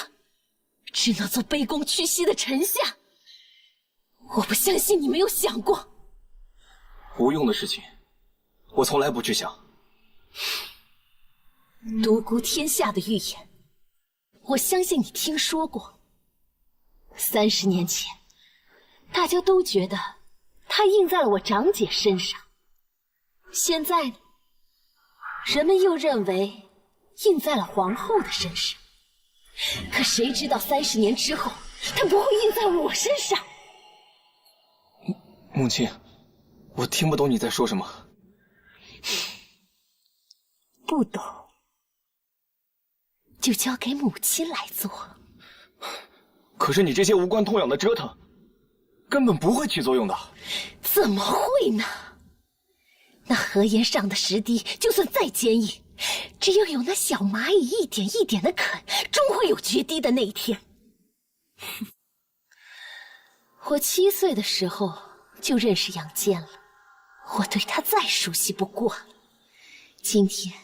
只能做卑躬屈膝的臣下？我不相信你没有想过。无用的事情，我从来不去想。独孤天下的预言，我相信你听说过。30年前，大家都觉得它印在了我长姐身上。现在呢，人们又认为印在了皇后的身上。可谁知道30年之后，它不会印在我身上？母亲，我听不懂你在说什么。不懂，就交给母亲来做。可是你这些无关痛痒的折腾，根本不会起作用的。怎么会呢？那河沿上的石堤，就算再坚硬，只要有那小蚂蚁一点一点的啃，终会有决堤的那一天。我7岁的时候就认识杨坚了，我对他再熟悉不过了。今天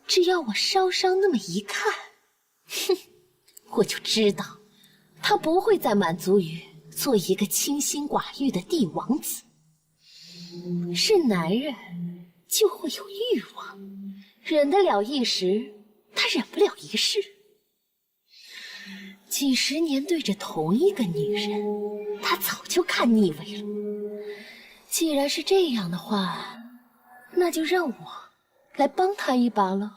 只要我稍稍那么一看，我就知道他不会再满足于做一个清心寡欲的帝王子。是男人就会有欲望，忍得了一时，他忍不了一世。几10年对着同一个女人，他早就看腻味了。既然是这样的话，那就让我来帮他一把了。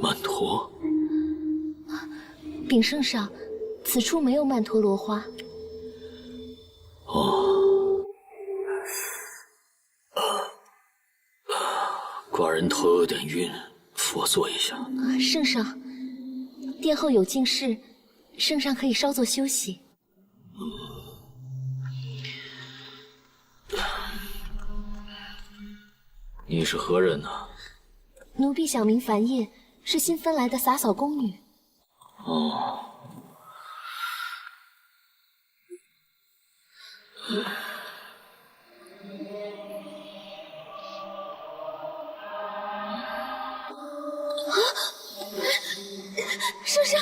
曼陀，禀圣上，此处没有曼陀罗花。哦，寡人头有点晕，扶我坐一下。圣上，殿后有敬事，圣上可以稍作休息。你是何人呢？奴婢小名繁叶，是新分来的洒扫宫女。哦。圣上，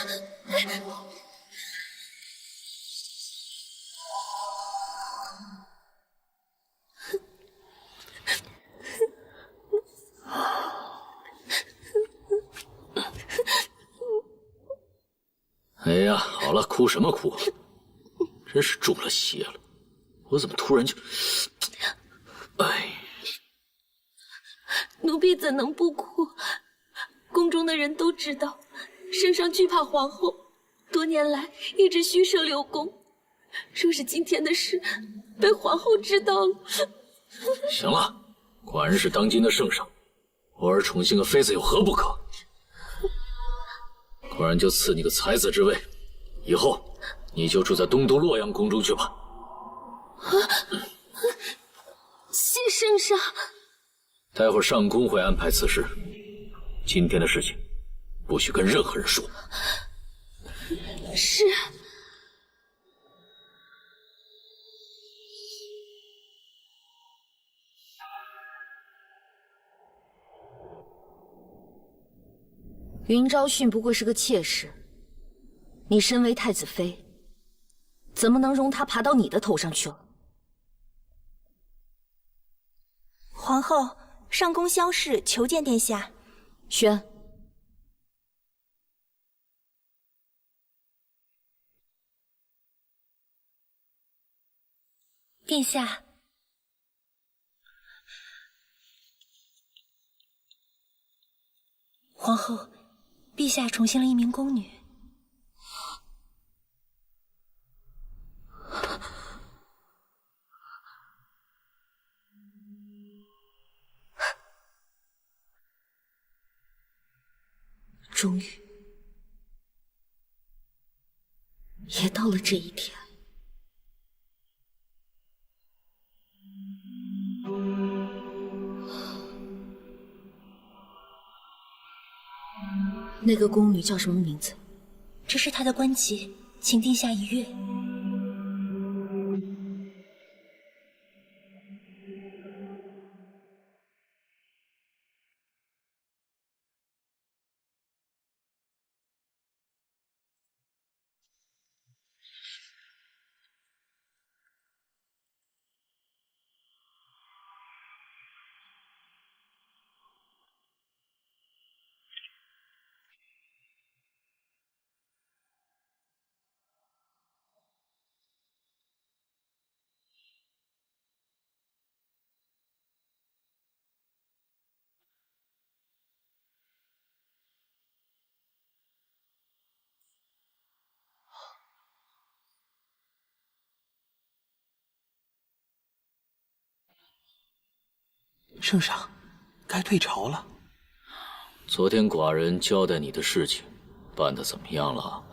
呀，好了，哭什么哭？真是中了邪了！我怎么突然就……哎，奴婢怎能不哭？宫中的人都知道，圣上惧怕皇后，多年来一直虚设六宫。若是今天的事被皇后知道了……行了，寡人是当今的圣上，偶尔宠幸个妃子有何不可？寡人就赐你个才子之位，以后你就住在东都洛阳宫中去吧。谢圣上。待会儿上宫会安排此事，今天的事情不许跟任何人说。是。云昭训不过是个妾室，你身为太子妃，怎么能容他爬到你的头上去了？皇后，上宫萧氏求见殿下。宣。殿下。皇后，陛下宠幸了一名宫女。终于，也到了这一天。那个宫女叫什么名字？这是她的官籍，请殿下一阅。圣上，该退朝了。昨天寡人交代你的事情，办得怎么样了？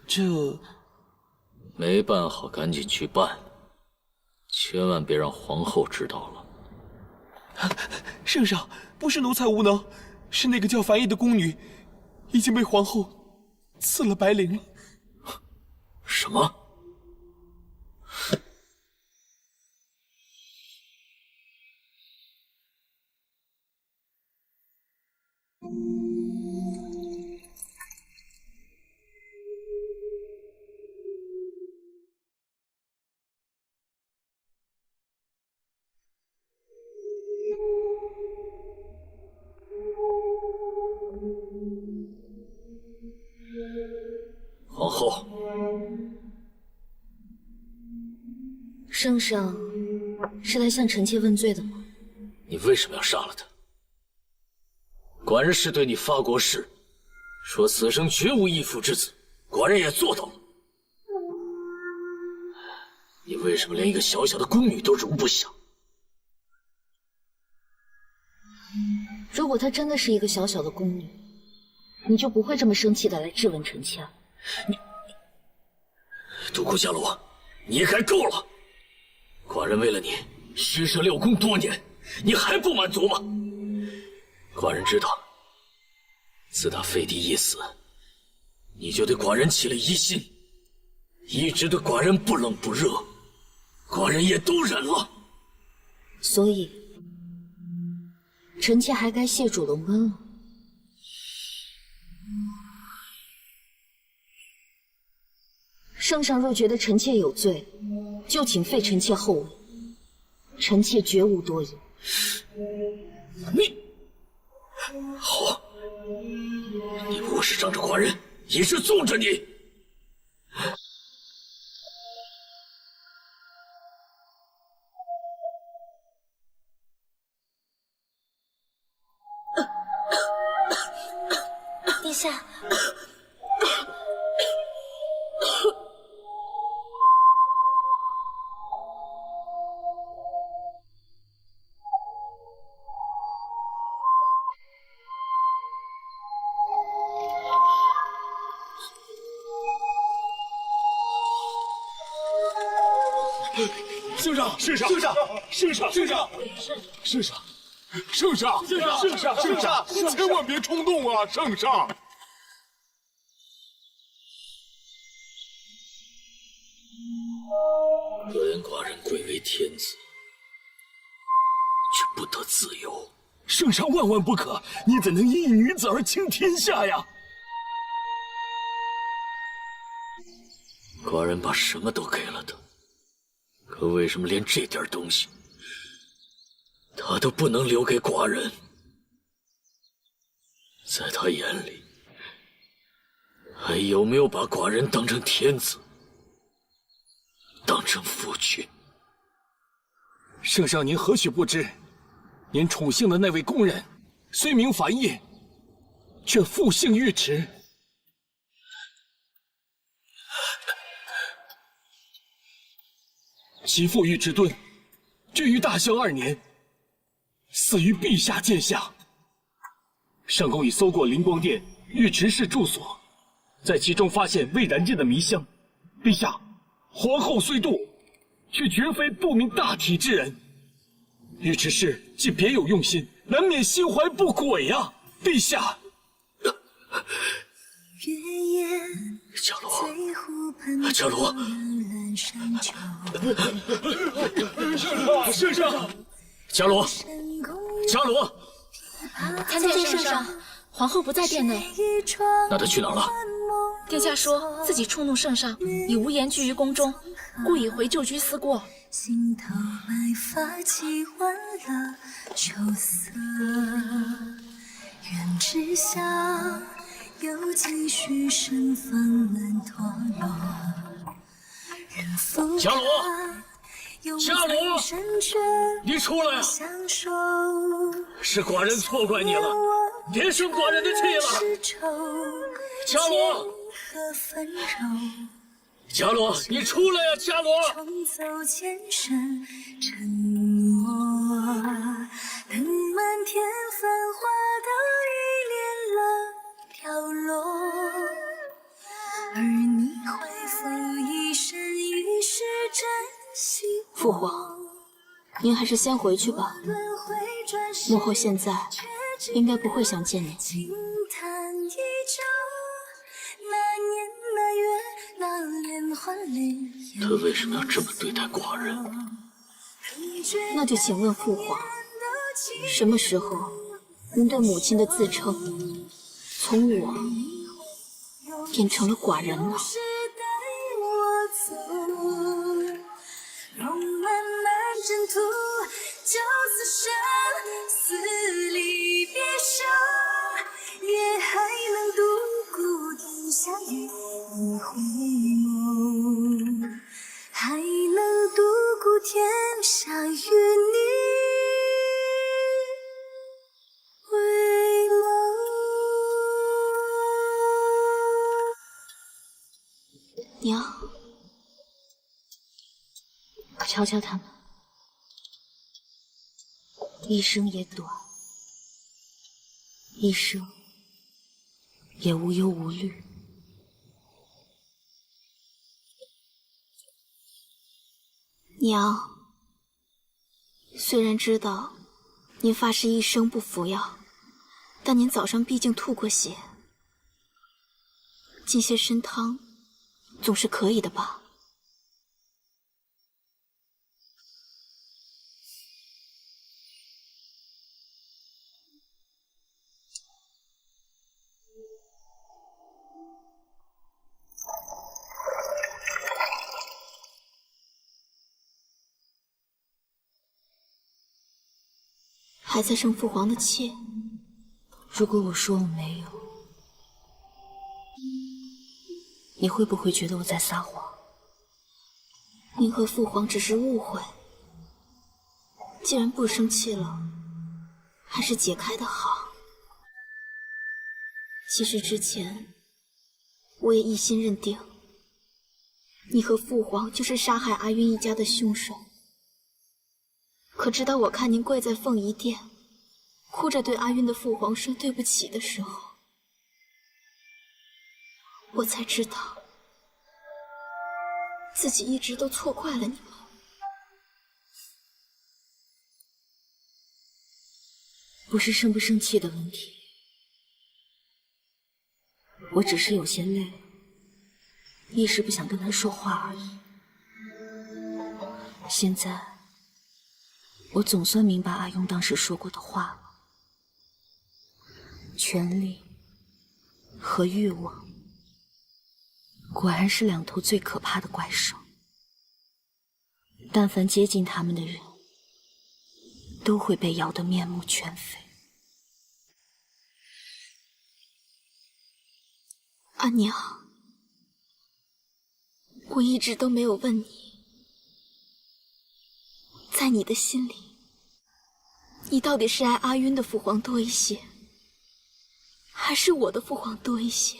这没办好，赶紧去办，千万别让皇后知道了。圣上，不是奴才无能，是那个叫樊毅的宫女，已经被皇后赐了白绫了。什么？皇后，圣上是来向臣妾问罪的吗？你为什么要杀了他？寡人是对你发过誓，说此生绝无义父之子，寡人也做到了。你为什么连一个小小的宫女都容不下？如果她真的是一个小小的宫女，你就不会这么生气的来质问臣妾了。独孤伽罗，你也该够了！寡人为了你虚设六宫多年，你还不满足吗？寡人知道，自打废帝一死，你就对寡人起了疑心，一直对寡人不冷不热，寡人也都忍了。所以，臣妾还该谢主隆恩了。圣上若觉得臣妾有罪，就请废臣妾后位，臣妾绝无多言。你好，你不过是仗着寡人一是纵着你。殿下。圣上，圣上，圣上，圣上，圣上，圣上，圣上，圣上，圣上，千万别冲动啊，圣上！可怜寡人贵为天子，却不得自由。圣上万万不可！你怎能因一女子而倾天下呀？寡人把什么都给了他，可为什么连这点东西，他都不能留给寡人？在他眼里，还有没有把寡人当成天子，当成父君？圣上，您何许不知？您宠幸的那位宫人，虽名樊烨，却父姓尉迟。其父尉迟敦，居于大孝2年，死于陛下剑下。上宫已搜过灵光殿尉迟氏住所，在其中发现未燃尽的迷香。陛下，皇后虽妒，却绝非不明大体之人。尉迟氏既别有用心，难免心怀不轨呀！陛下，伽罗，伽罗，圣上，伽罗，伽罗，参见圣上，皇后不在殿内。那她去哪儿了？殿下说自己触怒圣上，已无言居于宫中，故已回旧居思过。心头白发起换了秋色，愿知晓有几许身份难脱落。伽罗，伽罗，你出来啊！是寡人错怪你了，别生寡人的气了。伽罗，伽罗，你出来呀！伽罗，重走前生沉默，等满天繁华都已恋了飘落，而你会否一生一世珍惜我？父皇，您还是先回去吧，母后现在应该不会想见你。轻叹一朝，那年那月那年华里，他为什么要这么对待寡人？那就请问父皇，什么时候您对母亲的自称从我变成了寡人了？rom漫漫征途，就此生死离别殇，也还能独孤天下与你回眸，还能独孤天下与你回眸。娘。瞧瞧他们，一生也短，一生也无忧无虑。娘，虽然知道您发誓一生不服药，但您早上毕竟吐过血，进些参汤总是可以的吧？还在生父皇的气。如果我说我没有，你会不会觉得我在撒谎？您和父皇只是误会，既然不生气了，还是解开的好。其实之前我也一心认定，你和父皇就是杀害阿晕一家的凶手。可直到我看您跪在凤仪殿，哭着对阿晕的父皇说对不起的时候，我才知道自己一直都错怪了你们。不是生不生气的问题，我只是有些累，一时不想跟他说话而已。现在我总算明白阿庸当时说过的话了，权力和欲望果然是两头最可怕的怪兽，但凡接近他们的人都会被咬得面目全非。阿娘，我一直都没有问你，在你的心里，你到底是爱阿晕的父皇多一些，还是我的父皇多一些？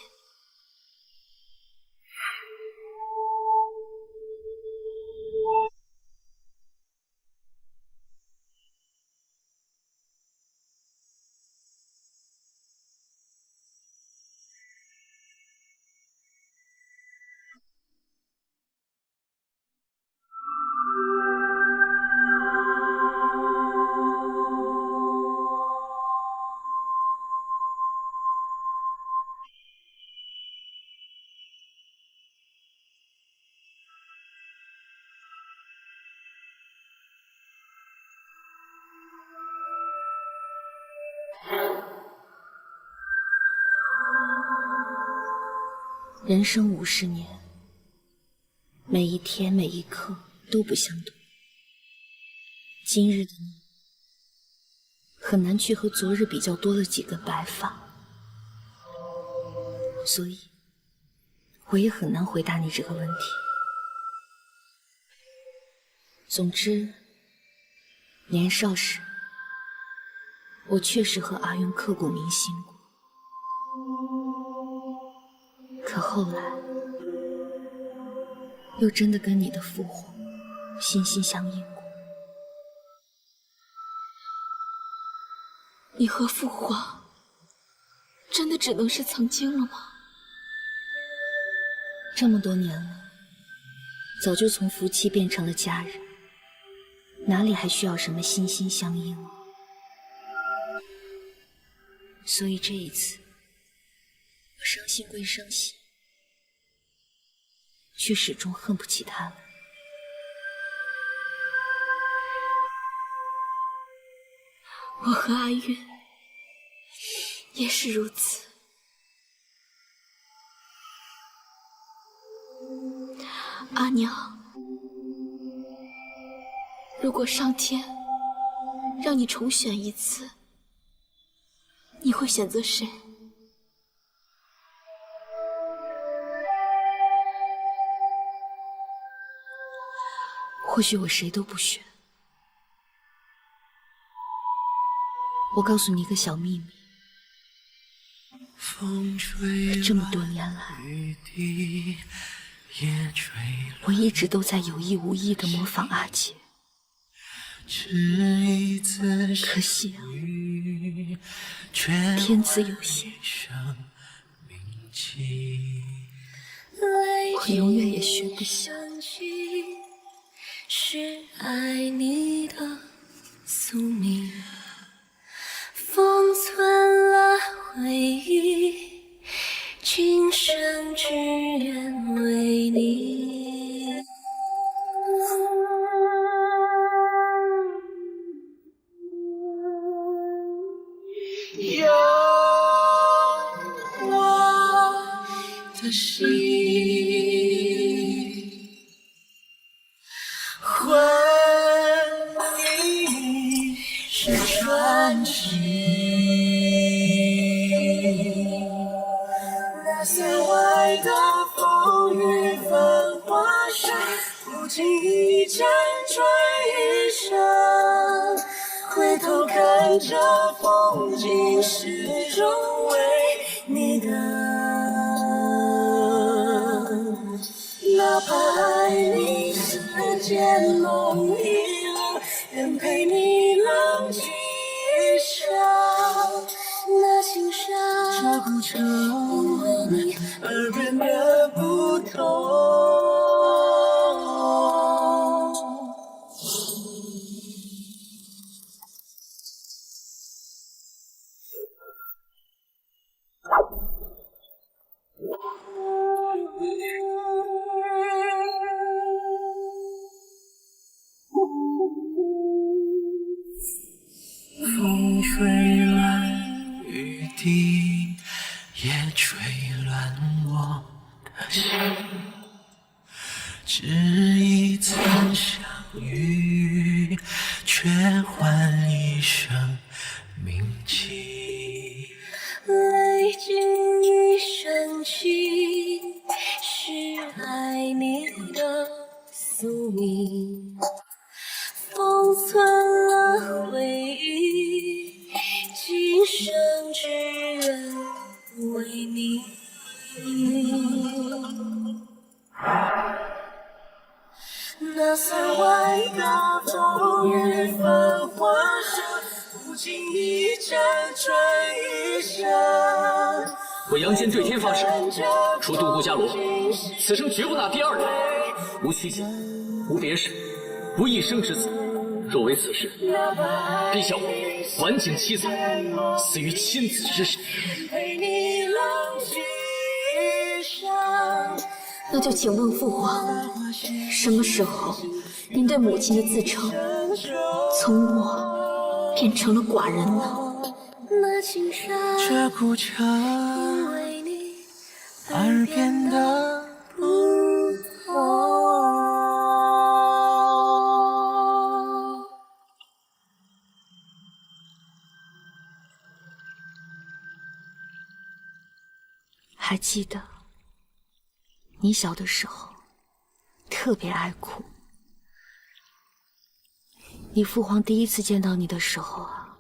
人生50年，每一天每一刻都不相同。今日的你，很难去和昨日比较多了几根白发，所以我也很难回答你这个问题。总之，年少时，我确实和阿渊刻骨铭心过。可后来，又真的跟你的父皇心心相印过。你和父皇真的只能是曾经了吗？这么多年了，早就从夫妻变成了家人，哪里还需要什么心心相印了？所以这一次，我伤心归伤心，却始终恨不起他来。我和阿晕也是如此。阿娘，如果上天让你重选一次，你会选择谁？或许我谁都不选。我告诉你一个小秘密，这么多年来，我一直都在有意无意地模仿阿姐。可惜啊，天资有限，我永远也学不像。是爱你的宿命，封存了回忆，今生只愿为你。有我的心。婚姻是传奇，那岁外的风经意辗转一生，回头看着风景，始终为你等。哪怕爱你世间梦一场，愿陪你浪迹一生。那青山，这古城，因为你而变得不同。风吹乱雨滴，也吹乱我的心。只一次相遇，却换一生铭记。历经一生情，是爱你的宿命。封存了回忆，今生只愿为你。那三万个风雨繁华生，不经意辗转一生。我杨坚对天发誓，除独孤伽罗，此生绝不纳第二人，无妻子，无别室，无一生之子。若为此事，必效我晚景凄惨，死于亲子之手。那就请问父皇，什么时候您对母亲的自称从我变成了寡人呢？那青山，这古城因为你而变得不同。还记得你小的时候特别爱哭，你父皇第一次见到你的时候啊，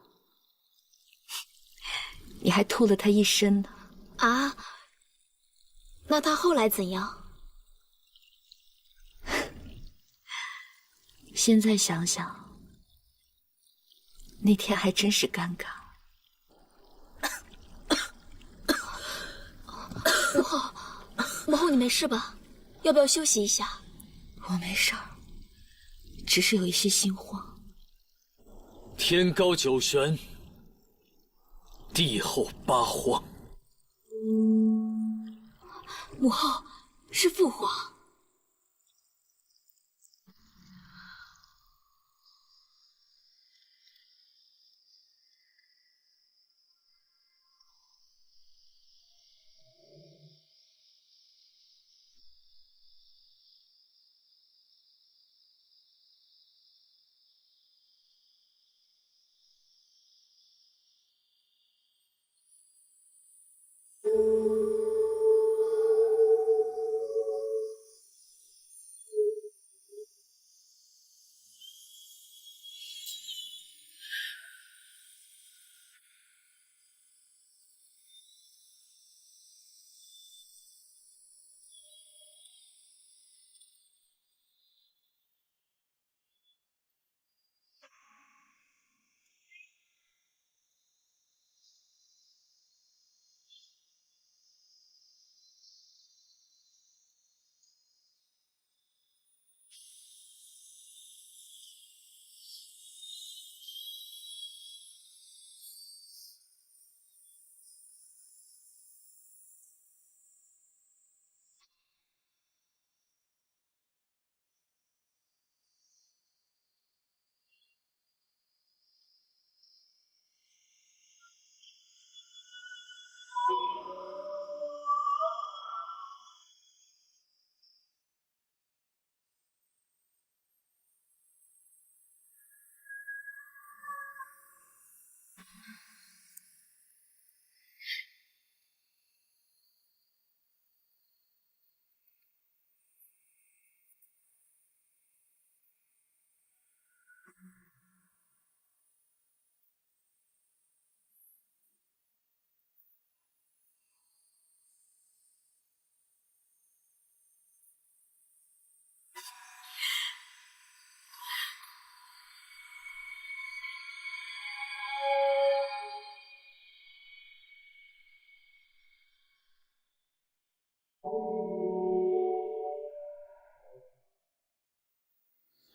你还吐了他一身呢。啊？那他后来怎样？现在想想，那天还真是尴尬。母后，你没事吧？要不要休息一下？我没事儿，只是有一些心慌。天高九玄，地厚八荒。母后，是父皇。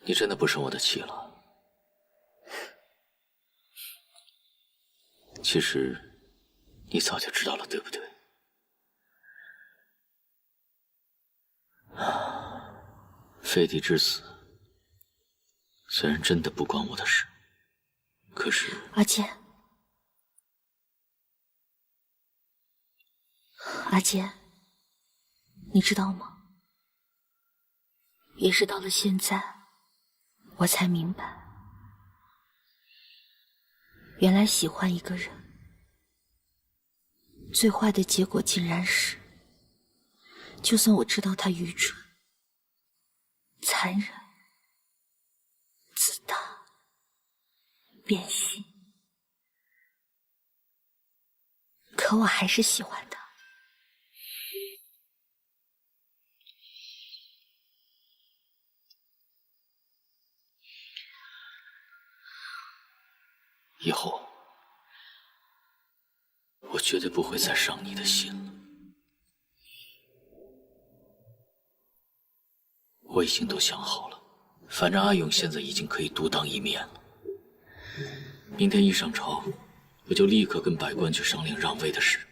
你真的不生我的气了？其实，你早就知道了，对不对？废帝之死，虽然真的不关我的事，可是阿坚，阿坚，你知道吗？也是到了现在，我才明白，原来喜欢一个人，最坏的结果竟然是，就算我知道他愚蠢、残忍、自大、变心，可我还是喜欢他。以后，我绝对不会再伤你的心了。我已经都想好了，反正阿勇现在已经可以独当一面了。明天一上朝，我就立刻跟百官去商量让位的事。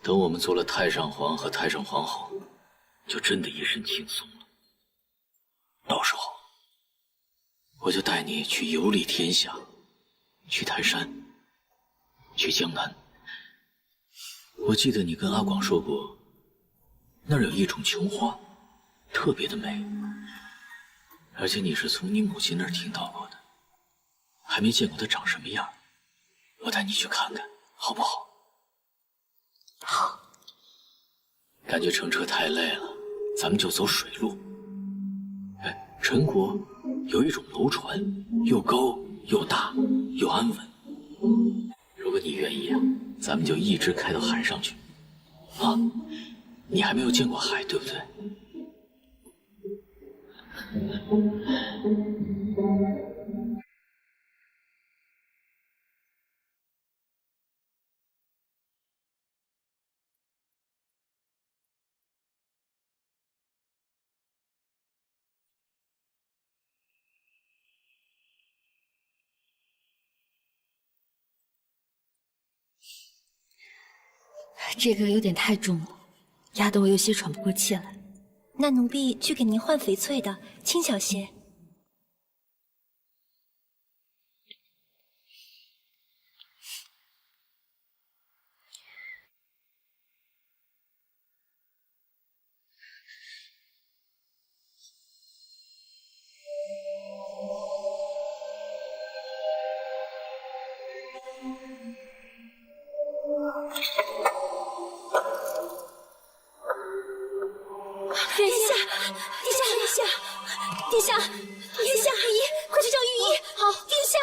等我们做了太上皇和太上皇后，就真的一身轻松了。到时候，我就带你去游历天下，去泰山，去江南。我记得你跟阿广说过，那儿有一种琼花，特别的美，而且你是从你母亲那儿听到过的，还没见过它长什么样。我带你去看看，好不好？好。感觉乘车太累了，咱们就走水路。哎，陈国有一种楼船，又高又大又安稳。如果你愿意啊，咱们就一直开到海上去。啊，你还没有见过海，对不对？这个有点太重了，压得我有些喘不过气来。那奴婢去给您换翡翠的，轻巧些。殿下，御医，快去叫御医！好，殿下。